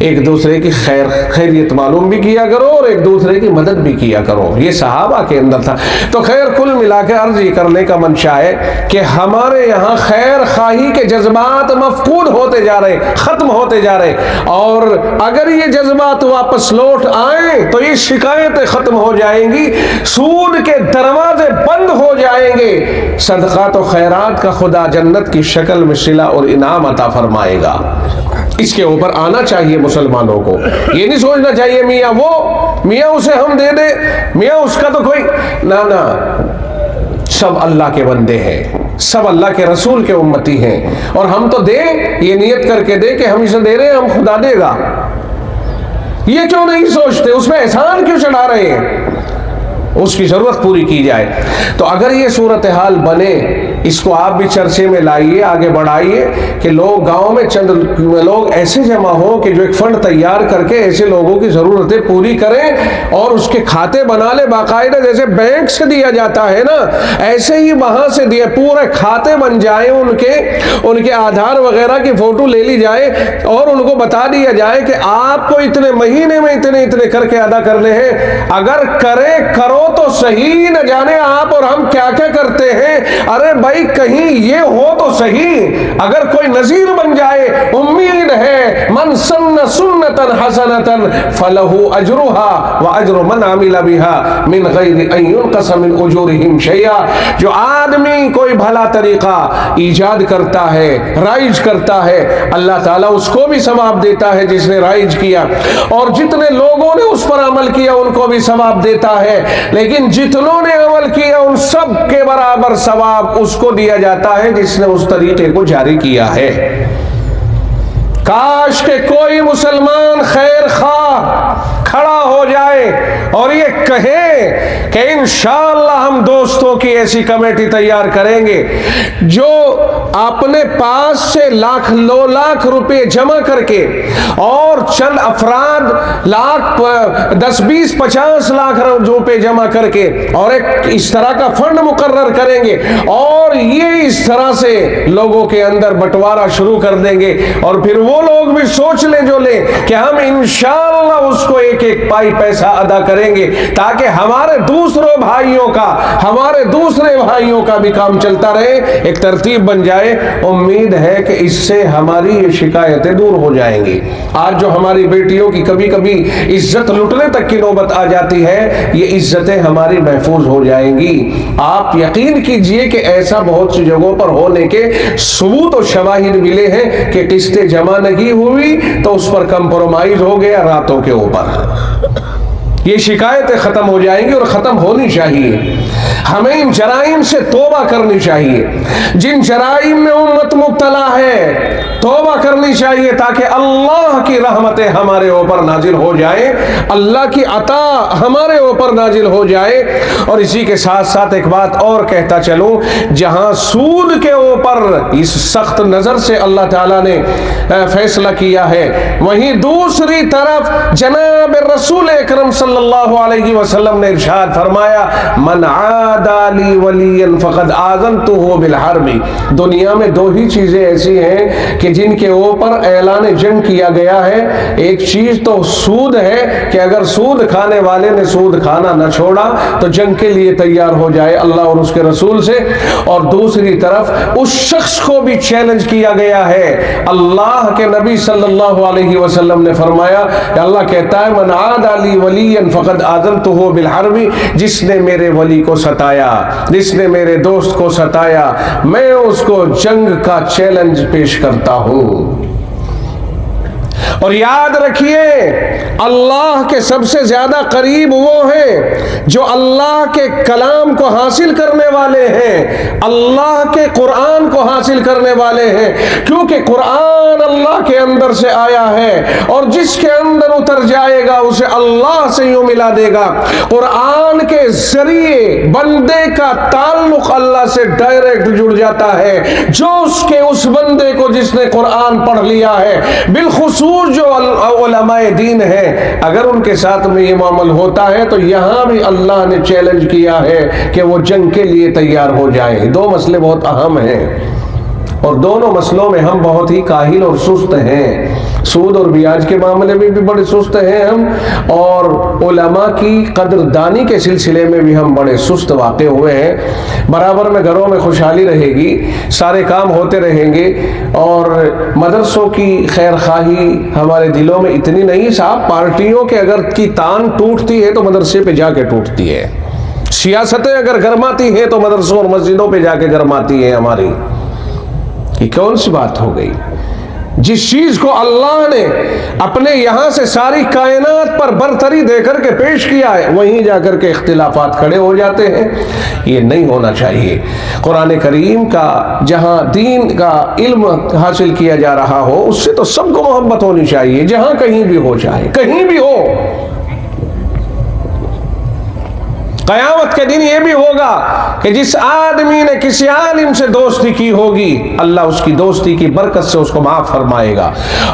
ایک دوسرے کی خیریت معلوم بھی کیا کرو اور ایک دوسرے کی مدد بھی کیا کرو، یہ صحابہ کے اندر تھا۔ تو خیر کل ملا کے عرض یہ کرنے کا منشا ہے کہ ہمارے یہاں خیر خواہی کے جذبات مفقود ہوتے جا رہے، ختم ہوتے جا رہے، اور اگر یہ جذبات واپس لوٹ آئیں تو یہ شکایتیں ختم ہو جائیں گی، سود کے دروازے بند ہو جائیں گے، صدقات و خیرات کا خدا جنت کی شکل میں صلہ اور انعام عطا فرمائے گا۔ اس کے اوپر آنا چاہیے مسلمانوں کو، یہ نہیں سوچنا چاہیے میاں اسے ہم دے دیں، میاں اس کا تو کوئی نہ، سب اللہ کے بندے ہیں، سب اللہ کے رسول کے امتی ہیں، اور ہم تو دیں، یہ نیت کر کے دیں کہ ہم اسے دے رہے ہیں، ہم خدا دے گا، یہ کیوں نہیں سوچتے، اس میں احسان کیوں چڑھا رہے ہیں، اس کی ضرورت پوری کی جائے۔ تو اگر یہ صورتحال بنے، اس کو آپ بھی چرچے میں لائیے، آگے بڑھائیے کہ لوگ گاؤں میں چند لوگ ایسے جمع ہوں کہ جو ایک فنڈ تیار کر کے ایسے لوگوں کی ضرورتیں پوری کریں اور اس کے کھاتے بنا لے باقاعدہ، جیسے بینک سے دیا جاتا ہے نا، ایسے ہی وہاں سے دیے، پورے کھاتے بن جائیں، ان کے آدھار وغیرہ کی فوٹو لے لی جائے اور ان کو بتا دیا جائے کہ آپ کو اتنے مہینے میں اتنے کر کے ادا کرنے ہیں، اگر کرو تو صحیح، نہ جانے آپ اور ہم کیا کیا کرتے ہیں۔ ارے بھائی بھائی کہیں یہ ہو تو صحیح، اگر کوئی نذیر بن جائے، امید ہے من سن سنتا حسنتا فلہ اجرها واجر من عمل بها من غیر ان ينقص من اجورهم شیئا، جو آدمی کوئی بھلا طریقہ ایجاد کرتا ہے، رائج کرتا ہے، اللہ تعالیٰ اس کو بھی ثواب دیتا ہے جس نے رائج کیا، اور جتنے لوگوں نے اس پر عمل کیا ان کو بھی ثواب دیتا ہے، لیکن جتنوں نے عمل کیا ان سب کے برابر ثواب اس کو دیا جاتا ہے جس نے اس طریقے کو جاری کیا ہے۔ کاش کہ کوئی مسلمان خیر خواہ کھڑا ہو جائے اور یہ کہے کہ انشاءاللہ ہم دوستوں کی ایسی کمیٹی تیار کریں گے جو اپنے پاس سے لاکھ 2 لاکھ روپے جمع کر کے اور چند افراد لاکھ 10 20 50 لاکھ روپے جمع کر کے اور ایک اس طرح کا فنڈ مقرر کریں گے، اور یہ اس طرح سے لوگوں کے اندر بٹوارہ شروع کر دیں گے، اور پھر وہ لوگ بھی سوچ لیں جو لیں کہ ہم انشاءاللہ اس کو ایک ایک پائی پیسہ ادا کریں گے تاکہ ہمارے دوسرے بھائیوں کا بھی کام چلتا رہے، ایک ترتیب بن جائے۔ امید ہے کہ اس سے ہماری یہ شکایتیں دور ہو جائیں گی۔ آج جو ہماری بیٹیوں کی کبھی کبھی عزت لٹنے تک کی نوبت آ جاتی ہے، یہ عزتیں ہماری محفوظ ہو جائیں گی۔ آپ یقین کیجئے کہ ایسا بہت سی جگہوں پر ہونے کے ثبوت و شواہد ملے ہیں کہ قسطیں جمع نہیں ہوئی تو اس پر کمپرومائز ہو گیا راتوں کے اوپر۔ یہ شکایتیں ختم ہو جائیں گی اور ختم ہونی چاہیے۔ ہمیں ان جرائم سے توبہ کرنی چاہیے، جن جرائم میں امت مبتلا ہے توبہ کرنی چاہیے تاکہ اللہ کی رحمتیں ہمارے اوپر نازل ہو جائیں، اللہ کی عطا ہمارے اوپر نازل ہو جائے۔ اور اسی کے ساتھ ساتھ ایک بات اور کہتا چلوں، جہاں سود کے اوپر اس سخت نظر سے اللہ تعالیٰ نے فیصلہ کیا ہے، وہیں دوسری طرف جناب رسول اکرم صلی اللہ علیہ وسلم نے ارشاد فرمایا، من عادى لي وليا فقد آذنته بالحرب۔ دنیا میں 2 ہی چیزیں ایسی ہیں کہ جن کے اوپر اعلان جنگ کیا گیا ہے۔ ایک چیز تو سود ہے کہ اگر سود کھانے والے نے سود کھانا نہ چھوڑا تو جنگ کے لیے تیار ہو جائے اللہ اور اس کے رسول سے، اور دوسری طرف اس شخص کو بھی چیلنج کیا گیا ہے۔ اللہ کے نبی صلی اللہ علیہ وسلم نے فرمایا کہ اللہ کہتا ہے، من عادى لي وليا فقد آذنته بالحرب، جس نے میرے ولی کو ستایا، جس نے میرے دوست کو ستایا، میں اس کو جنگ کا چیلنج پیش کرتا ہوں۔ اور یاد رکھیے، اللہ کے سب سے زیادہ قریب وہ ہیں جو اللہ کے کلام کو حاصل کرنے والے ہیں، اللہ کے قرآن کو حاصل کرنے والے ہیں، کیونکہ قرآن اللہ کے اندر سے آیا ہے، اور جس کے اندر اتر جائے گا اسے اللہ سے یوں ملا دے گا۔ قرآن کے ذریعے بندے کا تعلق اللہ سے ڈائریکٹ جڑ جاتا ہے، جو اس بندے کو جس نے قرآن پڑھ لیا ہے، بالخصوص جو علماء دین ہیں، اگر ان کے ساتھ میں یہ معامل ہوتا ہے تو یہاں بھی اللہ نے چیلنج کیا ہے کہ وہ جنگ کے لیے تیار ہو جائیں۔ 2 مسئلے بہت اہم ہیں اور دونوں مسئلوں میں ہم بہت ہی کاہل اور سست ہیں۔ سود اور بیاج کے معاملے میں بھی بڑے سست ہیں ہم، اور علماء کی قدردانی کے سلسلے میں بھی ہم بڑے سست واقع ہوئے ہیں۔ برابر میں گھروں میں خوشحالی رہے گی، سارے کام ہوتے رہیں گے، اور مدرسوں کی خیر خواہی ہمارے دلوں میں اتنی نہیں۔ صاحب پارٹیوں کے اگر کی تان ٹوٹتی ہے تو مدرسے پہ جا کے ٹوٹتی ہے، سیاستیں اگر گرماتی ہیں تو مدرسوں اور مسجدوں پہ جا کے گرماتی ہیں ہماری۔ یہ کون سی بات ہو گئی؟ جس چیز کو اللہ نے اپنے یہاں سے ساری کائنات پر برتری دے کر کے پیش کیا ہے، وہیں جا کر کے اختلافات کھڑے ہو جاتے ہیں۔ یہ نہیں ہونا چاہیے۔ قرآن کریم کا جہاں دین کا علم حاصل کیا جا رہا ہو اس سے تو سب کو محبت ہونی چاہیے، جہاں کہیں بھی ہو، چاہے کہیں بھی ہو۔ قیامت کے دن یہ بھی ہوگا کہ جس آدمی نے کسی عالم سے دوستی کی ہوگی اللہ اس کی دوستی کی برکت سے اس کو معاف فرمائے گا،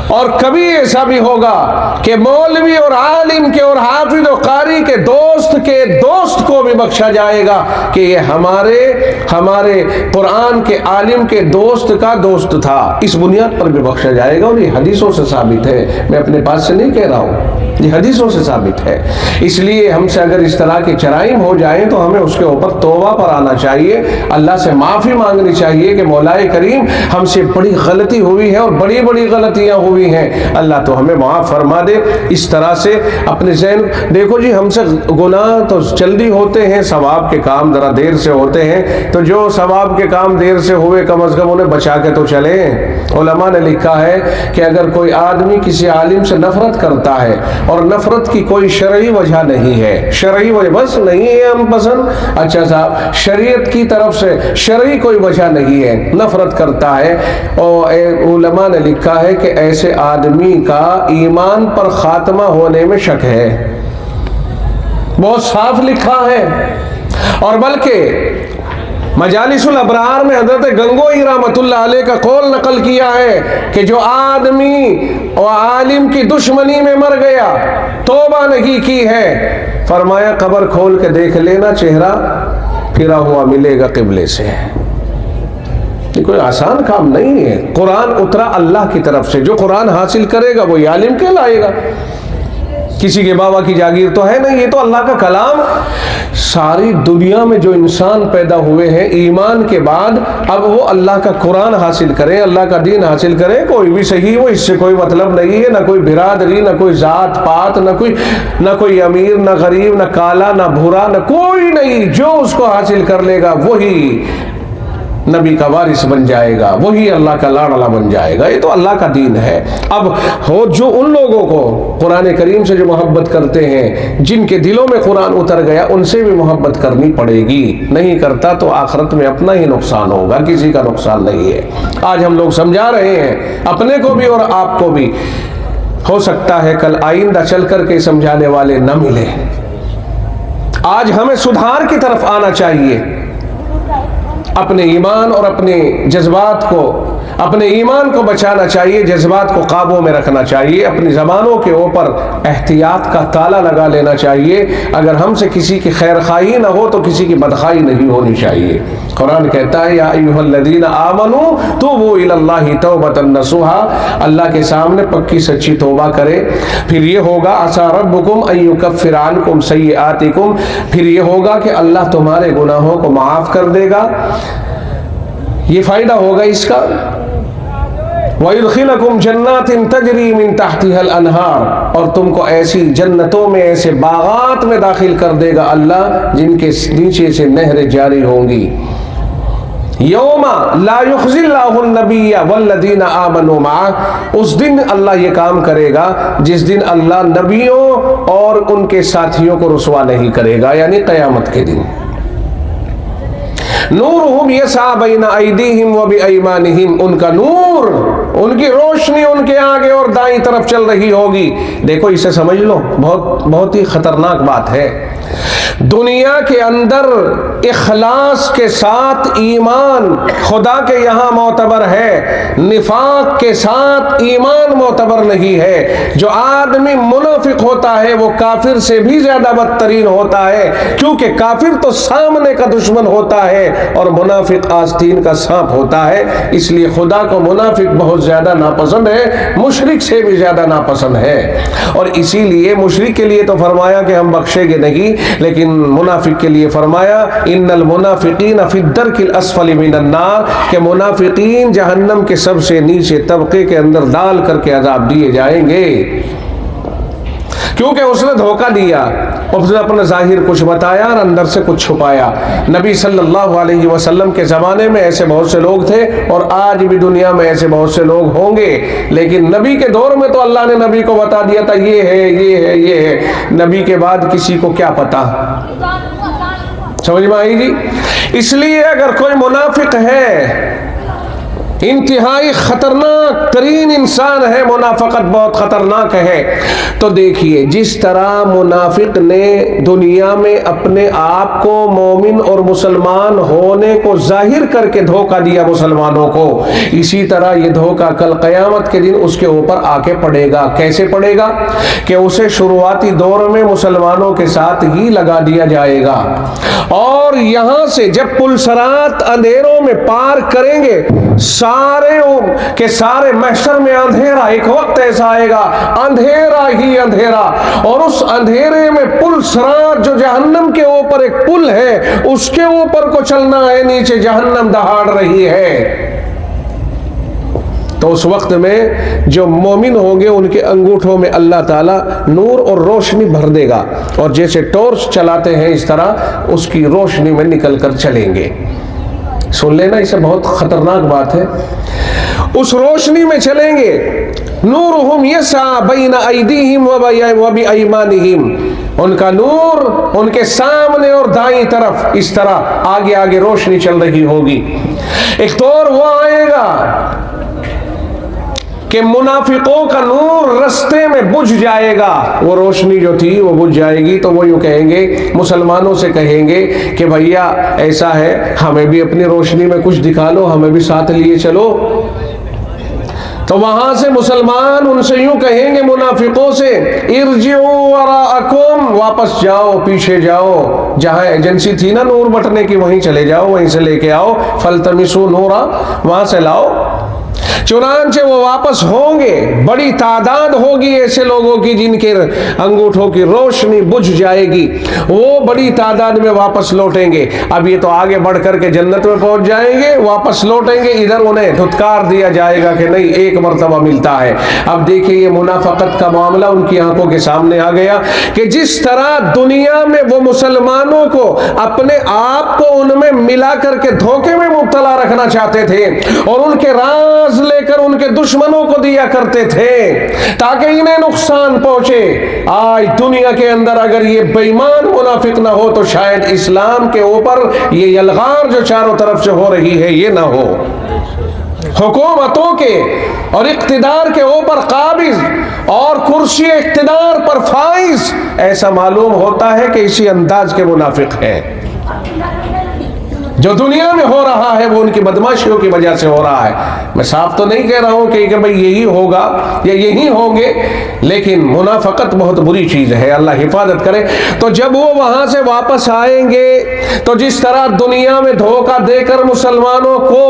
اور کبھی ایسا بھی ہوگا کہ مولوی اور عالم کے اور حافظ و قاری کے دوست کو بھی بخشا جائے گا کہ یہ ہمارے قرآن کے عالم کے دوست کا دوست تھا، اس بنیاد پر بھی بخشا جائے گا، اور یہ حدیثوں سے ثابت ہے، میں اپنے پاس سے نہیں کہہ رہا ہوں۔ یہ حدیثوں سے ثابت ہے. اس لیے ہم سے اگر اس طرح کے جرائم ہو جائیں تو ہمیں اس کے اوپر توبہ پر آنا چاہیے, اللہ سے معافی مانگنی چاہیے کہ مولا کریم ہم سے بڑی غلطی ہوئی ہے اور بڑی بڑی غلطیاں ہوئی ہیں, اللہ تو ہمیں معاف فرما دے. اس طرح سے اپنے ذہن دیکھو جی, ہم سے گناہ تو جلدی ہوتے ہیں, ثواب کے کام ذرا دیر سے ہوتے ہیں, تو جو ثواب کے کام دیر سے ہوئے کم از کم انہیں بچا کے تو چلیں. علماء نے لکھا ہے کہ اگر کوئی آدمی کسی عالم سے نفرت کرتا ہے اور نفرت کی کوئی شرعی وجہ نہیں ہے, شرعی وجہ بس نہیں ہے ہم پسند, اچھا صاحب شریعت کی طرف سے شرعی کوئی وجہ نہیں ہے, نفرت کرتا ہے, اور علماء نے لکھا ہے کہ ایسے آدمی کا ایمان پر خاتمہ ہونے میں شک ہے. بہت صاف لکھا ہے. اور بلکہ مجالس الابرار میں حضرت گنگوئی رحمۃ اللہ علیہ کا قول نقل کیا ہے کہ جو آدمی اور عالم کی دشمنی میں مر گیا, توبہ نہیں کی ہے, فرمایا قبر کھول کے دیکھ لینا چہرہ پھرا ہوا ملے گا قبلے سے. یہ کوئی آسان کام نہیں ہے. قرآن اترا اللہ کی طرف سے, جو قرآن حاصل کرے گا وہی عالم کہلائے گا. کسی کے بابا کی جاگیر تو ہے نہیں, یہ تو اللہ کا کلام. ساری دنیا میں جو انسان پیدا ہوئے ہیں ایمان کے بعد, اب وہ اللہ کا قرآن حاصل کریں, اللہ کا دین حاصل کریں, کوئی بھی صحیح ہو, اس سے کوئی مطلب نہیں ہے. نہ کوئی برادری, نہ کوئی ذات پات, نہ کوئی امیر, نہ غریب, نہ کالا, نہ بھورا, نہ کوئی نہیں. جو اس کو حاصل کر لے گا وہی نبی کا وارث بن جائے گا, وہی اللہ کا لاڈلا بن جائے گا. یہ تو اللہ کا دین ہے. اب ہو جو ان لوگوں کو قرآن کریم سے جو محبت کرتے ہیں, جن کے دلوں میں قرآن اتر گیا, ان سے بھی محبت کرنی پڑے گی. نہیں کرتا تو آخرت میں اپنا ہی نقصان ہوگا, کسی کا نقصان نہیں ہے. آج ہم لوگ سمجھا رہے ہیں اپنے کو بھی اور آپ کو بھی, ہو سکتا ہے کل آئندہ چل کر کے سمجھانے والے نہ ملے. آج ہمیں سدھار کی طرف آنا چاہیے. اپنے ایمان اور اپنے جذبات کو, اپنے ایمان کو بچانا چاہیے, جذبات کو قابو میں رکھنا چاہیے, اپنی زبانوں کے اوپر احتیاط کا تالا لگا لینا چاہیے. اگر ہم سے کسی کی خیر خواہی نہ ہو تو کسی کی بدخواہی نہیں ہونی چاہیے. قرآن کہتا ہے یا ایھا الذین آمنوا توبوا الی اللہ توبۃ نصوحا, اللہ کے سامنے پکی سچی توبہ کرے. پھر یہ ہوگا عسیٰ ربکم ان یکفر عنکم سیئاتکم, پھر یہ ہوگا کہ اللہ تمہارے گناہوں کو معاف کر دے گا. یہ فائدہ ہوگا اس کا. وَيُدْخِلَكُمْ جَنَّاتٍ تَجْرِي مِن تَحْتِهَا الْأَنْهَارُ, اور تم کو ایسی جنتوں میں, ایسے باغات میں داخل کر دے گا اللہ جن کے نیچے سے نہریں جاری ہوں گی. یوم لا یخزی اللہ النبی والذین آمنوا معہ, اس دن اللہ یہ کام کرے گا جس دن اللہ نبیوں اور ان کے ساتھیوں کو رسوا نہیں کرے گا, یعنی قیامت کے دن. نورہم یسعی بین ایدیہم و بایمانہم, ان کا نور, ان کی روشنی ان کے آگے اور دائیں طرف چل رہی ہوگی. دیکھو اسے سمجھ لو, بہت ہی خطرناک بات ہے. دنیا کے اندر اخلاص کے ساتھ ایمان خدا کے یہاں معتبر ہے, نفاق کے ساتھ ایمان معتبر نہیں ہے. جو آدمی منافق ہوتا ہے وہ کافر سے بھی زیادہ بدترین ہوتا ہے, کیونکہ کافر تو سامنے کا دشمن ہوتا ہے اور منافق آستین کا سانپ ہوتا ہے. اس لیے خدا کو منافق بہت زیادہ ناپسند ہے, مشرک سے بھی زیادہ ناپسند ہے. اور اسی لیے مشرک کے لیے تو فرمایا کہ ہم بخشیں گے نہیں, لیکن منافق کے لیے فرمایا ان المنافقین فی الدرک الاسفل من النار, کہ منافقین جہنم کے سب سے نیچے طبقے کے اندر ڈال کر کے عذاب دیے جائیں گے. کیونکہ اس نے دھوکہ دیا, اس نے اپنا ظاہر کچھ بتایا اور اندر سے کچھ چھپایا. نبی صلی اللہ علیہ وسلم کے زمانے میں ایسے بہت سے لوگ تھے اور آج بھی دنیا میں ایسے بہت سے لوگ ہوں گے, لیکن نبی کے دور میں تو اللہ نے نبی کو بتا دیا تھا یہ ہے یہ ہے یہ ہے. نبی کے بعد کسی کو کیا پتا, سمجھ میں آئی جی. اس لیے اگر کوئی منافق ہے, انتہائی خطرناک ترین انسان ہے, منافقت بہت خطرناک ہے, تو دیکھیے جس طرح منافق نے دنیا میں اپنے آپ کو مومن اور مسلمان ہونے کو ظاہر کر کے دھوکہ دیا مسلمانوں کو, اسی طرح یہ دھوکہ کل قیامت کے دن اس کے اوپر آ کے پڑے گا. کیسے پڑے گا کہ اسے شروعاتی دور میں مسلمانوں کے ساتھ ہی لگا دیا جائے گا, اور یہاں سے جب پل صراط اندھیروں میں پار کریں گے, سارے کے سارے محشر میں اندھیرا، ایک وقت ایسا آئے گا اندھیرا ہی اندھیرا، اور اس اندھیرے میں پل صراط جو جہنم کے اوپر ایک پل ہے اس کے اوپر کو چلنا ہے، نیچے جہنم دہاڑ رہی ہے۔ تو اس وقت میں جو مومن ہوں گے ان کے انگوٹھوں میں اللہ تعالیٰ نور اور روشنی بھر دے گا، اور جیسے ٹارچ چلاتے ہیں اس طرح اس کی روشنی میں نکل کر چلیں گے۔ سن لینا، اسے بہت خطرناک بات ہے۔ اس روشنی میں چلیں گے، نورہم یسعی بین ایدیہم و بایمانہم، ان کا نور ان کے سامنے اور دائیں طرف اس طرح آگے آگے روشنی چل رہی ہوگی۔ ایک دور وہ آئے گا کہ منافقوں کا نور رستے میں بجھ جائے گا، وہ روشنی جو تھی وہ بجھ جائے گی، تو وہ یوں کہیں گے، مسلمانوں سے کہیں گے کہ بھیا ایسا ہے ہمیں بھی اپنی روشنی میں کچھ دکھا لو، ہمیں بھی ساتھ لیے چلو۔ تو وہاں سے مسلمان ان سے یوں کہیں گے، منافقوں سے، ارجعوا وراءکم، واپس جاؤ، پیچھے جاؤ، جہاں ایجنسی تھی نا نور بٹنے کی وہیں چلے جاؤ، وہیں سے لے کے آؤ، فالتمسوا نورا، وہاں سے لاؤ۔ چنانچہ وہ واپس ہوں گے، بڑی تعداد ہوگی ایسے لوگوں کی جن کے انگوٹھوں کی روشنی بجھ جائے گی، وہ بڑی تعداد میں واپس لوٹیں گے۔ اب یہ تو آگے بڑھ کر کے جنت میں پہنچ جائیں گے، واپس لوٹیں گے، ادھر انہیں دھتکار دیا جائے گا کہ نہیں ایک مرتبہ ملتا ہے۔ اب دیکھیں یہ منافقت کا معاملہ ان کی آنکھوں کے سامنے آ گیا کہ جس طرح دنیا میں وہ مسلمانوں کو اپنے آپ کو ان میں ملا کر کے دھوکے میں مبتلا رکھنا چاہتے تھے اور ان کے راز لے کر ان کے دشمنوں کو دیا کرتے تھے تاکہ انہیں نقصان پہنچے، آج دنیا کے اندر اگر یہ بے ایمان منافق نہ ہو تو شاید اسلام کے اوپر یہ یلغار جو چاروں طرف سے ہو رہی ہے یہ نہ ہو۔ حکومتوں کے اور اقتدار کے اوپر قابض اور کرسی اقتدار پر فائز، ایسا معلوم ہوتا ہے کہ اسی انداز کے منافق ہیں۔ جو دنیا میں ہو رہا ہے وہ ان کی بدماشیوں کی وجہ سے ہو رہا ہے۔ میں صاف تو نہیں کہہ رہا ہوں کہ بھئی یہی ہوگا یا یہی ہوں گے، لیکن منافقت بہت بری چیز ہے، اللہ حفاظت کرے۔ تو جب وہ وہاں سے واپس آئیں گے تو جس طرح دنیا میں دھوکہ دے کر مسلمانوں کو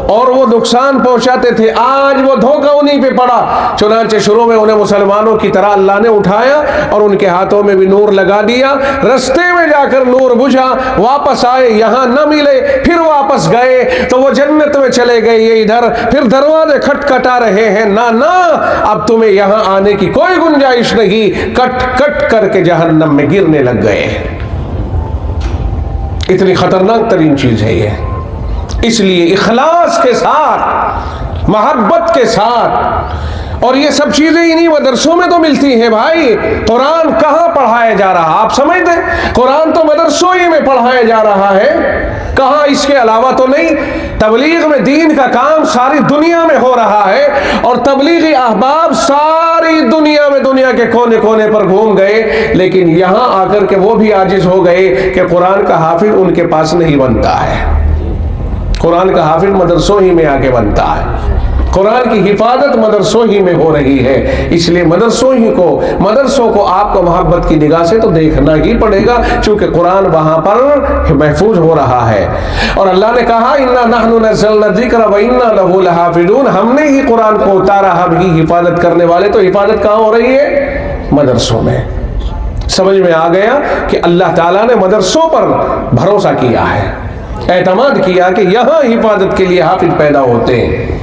اور وہ نقصان پہنچاتے تھے، آج وہ دھوکہ انہی پہ پڑا، چنانچہ شروع میں انہیں مسلمانوں کی طرح اللہ نے اٹھایا اور ان کے ہاتھوں میں بھی نور لگا دیا، رستے میں جا کر نور بجھا، واپس آئے یہاں نہ ملے، پھر واپس گئے تو وہ جنت میں چلے گئے، یہ ادھر پھر دروازے کھٹکھٹا رہے ہیں، نہ اب تمہیں یہاں آنے کی کوئی گنجائش نہیں، کٹ کٹ کر کے جہنم میں گرنے لگ گئے۔ اتنی خطرناک ترین چیز ہے یہ۔ اس لیے اخلاص کے ساتھ، محبت کے ساتھ، اور یہ سب چیزیں انہی مدرسوں میں تو ملتی ہیں بھائی۔ قرآن کہاں پڑھایا جا رہا، آپ سمجھتے ہیں؟ قرآن تو مدرسوں ہی میں پڑھایا جا رہا ہے، کہاں اس کے علاوہ تو نہیں۔ تبلیغ میں دین کا کام ساری دنیا میں ہو رہا ہے، اور تبلیغی احباب ساری دنیا میں دنیا کے کونے کونے پر گھوم گئے، لیکن یہاں آ کر کے وہ بھی عاجز ہو گئے کہ قرآن کا حافظ ان کے پاس نہیں بنتا ہے۔ قرآن کا حافظ مدرسوں ہی میں آ کے بنتا ہے، قرآن کی حفاظت مدرسوں ہی میں ہو رہی ہے۔ اس لیے مدرسوں کو آپ کو محبت کی نگاہ سے تو دیکھنا ہی پڑے گا، چونکہ قرآن وہاں پر محفوظ ہو رہا ہے۔ اور اللہ نے کہا اِنَّا نَحْنُ نَزَّلْنَا الذِّكْرَ وَإِنَّا لَهُ لَحَافِظُونَ، ہم نے ہی قرآن کو اتارا، ہم ہی حفاظت کرنے والے۔ تو حفاظت کہاں ہو رہی ہے؟ مدرسوں میں۔ سمجھ میں آ گیا کہ اللہ تعالیٰ نے مدرسوں پر بھروسہ کیا ہے، اعتماد کیا کہ یہاں حفاظت کے لیے حافظ پیدا ہوتے ہیں۔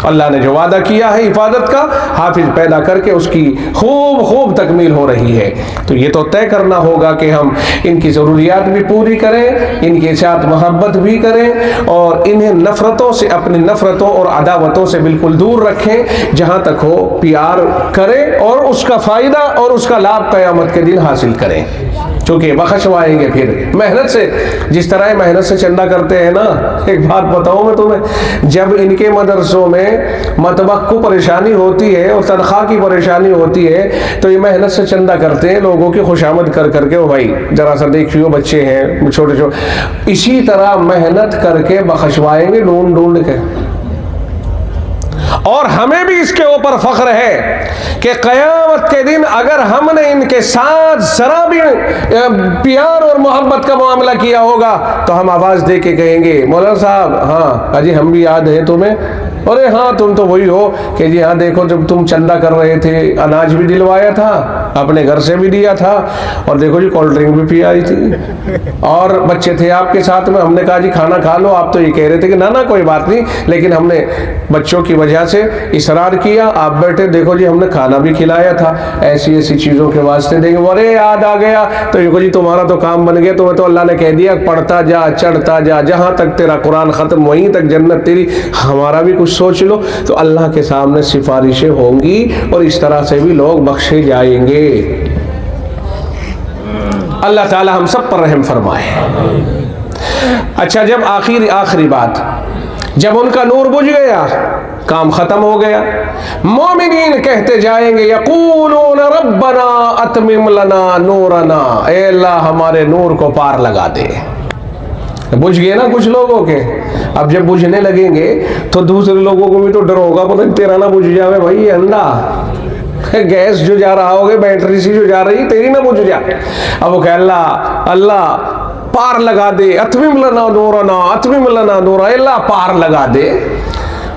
اللہ نے جو وعدہ کیا ہے حفاظت کا، حافظ پیدا کر کے اس کی خوب تکمیل ہو رہی ہے۔ تو یہ تو طے کرنا ہوگا کہ ہم ان کی ضروریات بھی پوری کریں، ان کے ساتھ محبت بھی کریں، اور انہیں نفرتوں سے، اپنی نفرتوں اور عداوتوں سے بالکل دور رکھیں، جہاں تک ہو پیار کریں اور اس کا فائدہ اور اس کا لابھ قیامت کے دن حاصل کریں، چونکہ بخشوائیں گے پھر محنت سے۔ جس طرح محنت سے چندہ کرتے ہیں نا، ایک بات بتاؤں میں تمہیں، جب ان کے مدرسوں میں مطبخ کو پریشانی ہوتی ہے اور تنخواہ کی پریشانی ہوتی ہے تو یہ محنت سے چندہ کرتے ہیں لوگوں کی خوشامد کر کر کے، وہ بھائی ذرا سا دیکھیو بچے ہیں چھوٹے چھوٹے، اسی طرح محنت کر کے بخشوائیں گے ڈھونڈ کے۔ اور ہمیں بھی اس کے اوپر فخر ہے کہ قیامت کے دن اگر ہم نے ان کے ساتھ ذرا بھی پیار اور محبت کا معاملہ کیا ہوگا تو ہم آواز دے کے کہیں گے مولانا صاحب ہاں اجی ہم بھی یاد ہیں تمہیں، ارے ہاں تم تو وہی ہو کہ جی ہاں دیکھو جب تم چندہ کر رہے تھے اناج بھی دلوایا تھا، اپنے گھر سے بھی دیا تھا، اور دیکھو جی کولڈ ڈرنک بھی پی آئی تھی، اور بچے تھے آپ کے ساتھ میں، ہم نے کہا جی کھانا کھا لو، آپ تو یہ کہہ رہے تھے کہ نہ کوئی بات نہیں، لیکن ہم نے بچوں کی وجہ سے اصرار کیا، آپ بیٹھے دیکھو جی ہم نے کھانا بھی کھلایا تھا، ایسی ایسی چیزوں کے واسطے دیں گے، ارے یاد آ گیا تو دیکھو جی تمہارا تو کام بن گیا، تمہیں تو اللہ نے کہہ دیا پڑھتا جا چڑھتا جا، جہاں تک تیرا قرآن ختم وہیں تک جنت تیری، ہمارا بھی کچھ سوچ لو، تو اللہ کے سامنے سفارشیں ہوں گی اور اس طرح سے بھی لوگ بخشے جائیں گے۔ اللہ تعالی ہم سب پر رحم فرمائے۔ اچھا جب آخری بات، جب ان کا نور بجھ گیا، کام ختم ہو گیا، مومنین کہتے جائیں گے یقولون ربنا اتمم لنا نورنا، اے اللہ ہمارے نور کو پار لگا دے۔ بجھ گئے نا کچھ لوگوں کے، اب جب بجھنے لگیں گے تو دوسرے لوگوں کو بھی تو ڈر ہوگا، پتہ نہیں تیرا نہ بجھ جاوے بھائی، انڈا گیس جو جا رہا ہوگا، بیٹری سی جو جا رہی تیری نہ بجھ جا، اب وہ کہ اللہ پار لگا دے، اتمم لنا نورنا، اتمم لنا نورا، اللہ پار لگا دے،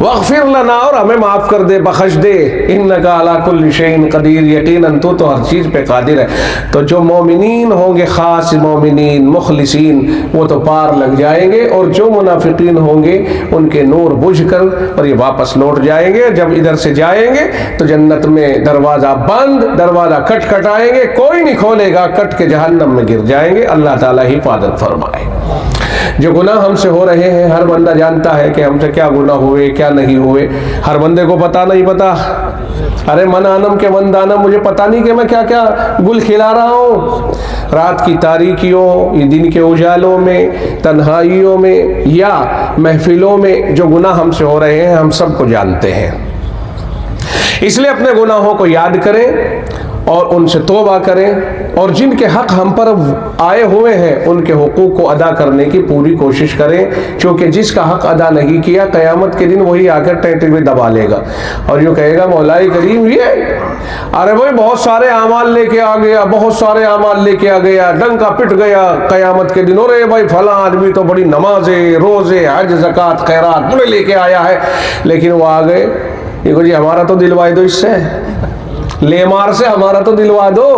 واغفر لنا، اور ہمیں معاف کر دے، بخش دے، انک علی کل شیء قدیر، یقیناً تو ہر چیز پہ قادر ہے۔ تو جو مومنین ہوں گے، خاص مومنین مخلصین، وہ تو پار لگ جائیں گے، اور جو منافقین ہوں گے ان کے نور بجھ کر اور یہ واپس لوٹ جائیں گے۔ جب ادھر سے جائیں گے تو جنت میں دروازہ بند، دروازہ کٹائیں گے، کوئی نہیں کھولے گا، کٹ کے جہنم میں گر جائیں گے۔ اللہ تعالیٰ حفاظت فرمائے۔ جو گناہ ہم سے ہو رہے ہیں، ہر بندہ جانتا ہے کہ ہم سے کیا گناہ ہوئے کیا نہیں ہوئے، ہر بندے کو پتہ نہیں پتا، ارے من آنم کے من دانم، مجھے پتہ نہیں کہ میں کیا کیا گل کھلا رہا ہوں، رات کی تاریکیوں، دن کے اجالوں میں، تنہائیوں میں یا محفلوں میں جو گناہ ہم سے ہو رہے ہیں ہم سب کو جانتے ہیں۔ اس لیے اپنے گناہوں کو یاد کریں اور ان سے توبہ کریں، اور جن کے حق ہم پر آئے ہوئے ہیں ان کے حقوق کو ادا کرنے کی پوری کوشش کریں، کیونکہ جس کا حق ادا نہیں کیا قیامت کے دن وہی آ کر ٹینٹے میں دبا لے گا اور یوں کہے گا مولا کریم یہ ارے بھائی بہت سارے اعمال لے کے آ گیا، بہت سارے اعمال لے کے آ گیا، ڈنکا پٹ گیا قیامت کے دن، ارے بھائی فلاں آدمی تو بڑی نمازیں روزے حج زکوٰۃ خیرات بڑے لے کے آیا ہے، لیکن وہ آ گئے، دیکھو جی ہمارا تو دلوائی دو، اس سے لے مار سے ہمارا تو دلوا دو،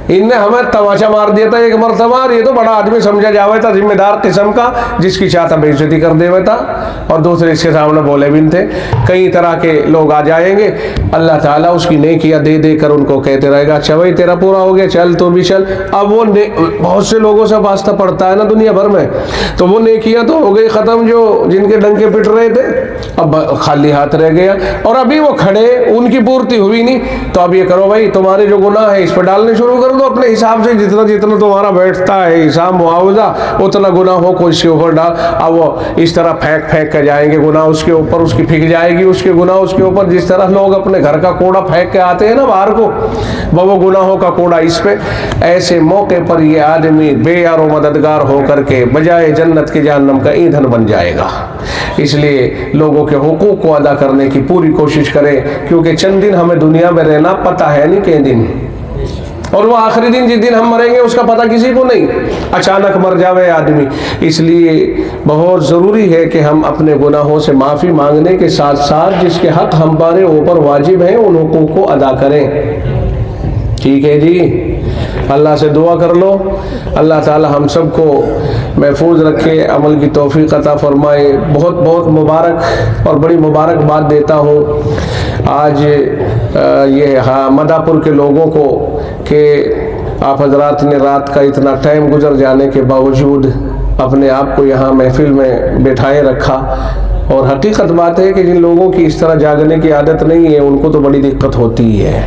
ان نے ہمیں تماشا مار دیا تھا ایک مرتبہ، یہ تو بڑا آدمی سمجھا جاوے تھا، ذمہ دار قسم کا، جس کی چاہتا بے عزتی کر دے تھا، اور دوسرے اس کے سامنے بولے بھی تھے۔ کئی طرح کے لوگ آ جائیں گے، اللہ تعالیٰ اس کی نیکیاں دے دے کر ان کو کہتے رہے گا اچھا بھائی تیرا پورا ہو گیا، چل تو بھی چل۔ اب وہ بہت سے لوگوں سے واسطہ پڑتا ہے نا دنیا بھر میں، تو وہ نیکیاں تو ہو گئی ختم، جو جن کے ڈنکے پٹ رہے تھے اب خالی ہاتھ رہ گیا، اور ابھی وہ کھڑے ان کی پورتی ہوئی نہیں، تو اب یہ کرو بھائی تمہارے جو گناہ ہے اس پہ ڈالنے شروع کر دو اپنے حساب سے، جتنا جتنا تمہارا بیٹھتا ہے حساب معاوضہ اتنا گناہوں کو اس کے اوپر ڈال۔ اب وہ اس طرح پھینک کے جائیں گے گناہ اس کے اوپر، اس کی پھینک جائے گی اس کے گناہ اس کے اوپر، جس طرح لوگ اپنے گھر کا کوڑا پھینک کے آتے ہیں نا باہر کو، وہ گناہوں کا کوڑا اس پہ۔ ایسے موقع پر یہ آدمی بے یار و مددگار ہو کر کے بجائے جنت کے جہنم کا ایندھن بن جائے گا۔ اس لیے لوگوں کے حقوق کو ادا کرنے کی پوری کوشش کریں، کیونکہ چند دن ہمیں دنیا میں رہنا، پتہ ہے نہیں کہ دن، اور وہ آخری دن جس دن ہم مریں گے اس کا پتہ کسی کو نہیں، اچانک مر جاوے آدمی۔ اس لیے بہت ضروری ہے کہ ہم اپنے گناہوں سے معافی مانگنے کے ساتھ ساتھ جس کے حق ہمارے اوپر واجب ہیں ان حقوق کو ادا کریں۔ ٹھیک ہے جی، اللہ سے دعا کر لو، اللہ تعالی ہم سب کو محفوظ رکھے، عمل کی توفیق عطا فرمائے۔ بہت بہت مبارک اور بڑی مبارکباد دیتا ہوں آج یہ مدھا پور کے لوگوں کو کہ آپ حضرات نے رات کا اتنا ٹائم گزر جانے کے باوجود اپنے آپ کو یہاں محفل میں بٹھائے رکھا، اور حقیقت بات ہے کہ جن لوگوں کی اس طرح جاگنے کی عادت نہیں ہے ان کو تو بڑی دقت ہوتی ہے۔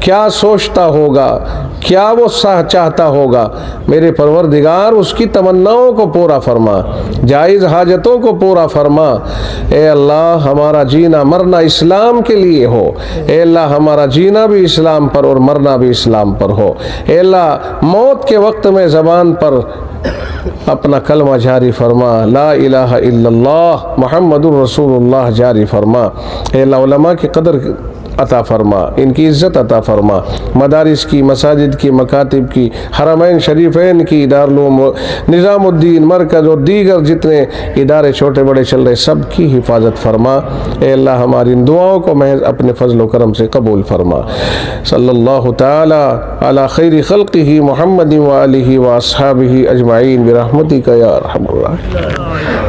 کیا سوچتا ہوگا، کیا وہ چاہتا ہوگا۔ میرے پروردگار اس کی تمناؤں کو پورا فرما، جائز حاجتوں کو پورا فرما۔ اے اللہ ہمارا جینا مرنا اسلام کے لیے ہو، اے اللہ ہمارا جینا بھی اسلام پر اور مرنا بھی اسلام پر ہو۔ اے اللہ موت کے وقت میں زبان پر اپنا کلمہ جاری فرما، لا الہ الا اللہ محمد الرسول اللہ جاری فرما۔ اے اللہ علماء کی قدر عطا فرما، ان کی عزت عطا فرما، مدارس کی، مساجد کی، مکاتب کی، حرمین شریفین کی، دارالعلوم نظام الدین مرکز اور دیگر جتنے ادارے چھوٹے بڑے چل رہے سب کی حفاظت فرما۔ اے اللہ ہماری ان دعاؤں کو محض اپنے فضل و کرم سے قبول فرما۔ صلی اللہ تعالی علی خیر خلقہ محمد و آلہ و اصحابہ اجمعین برحمتک یا ارحم الراحمین۔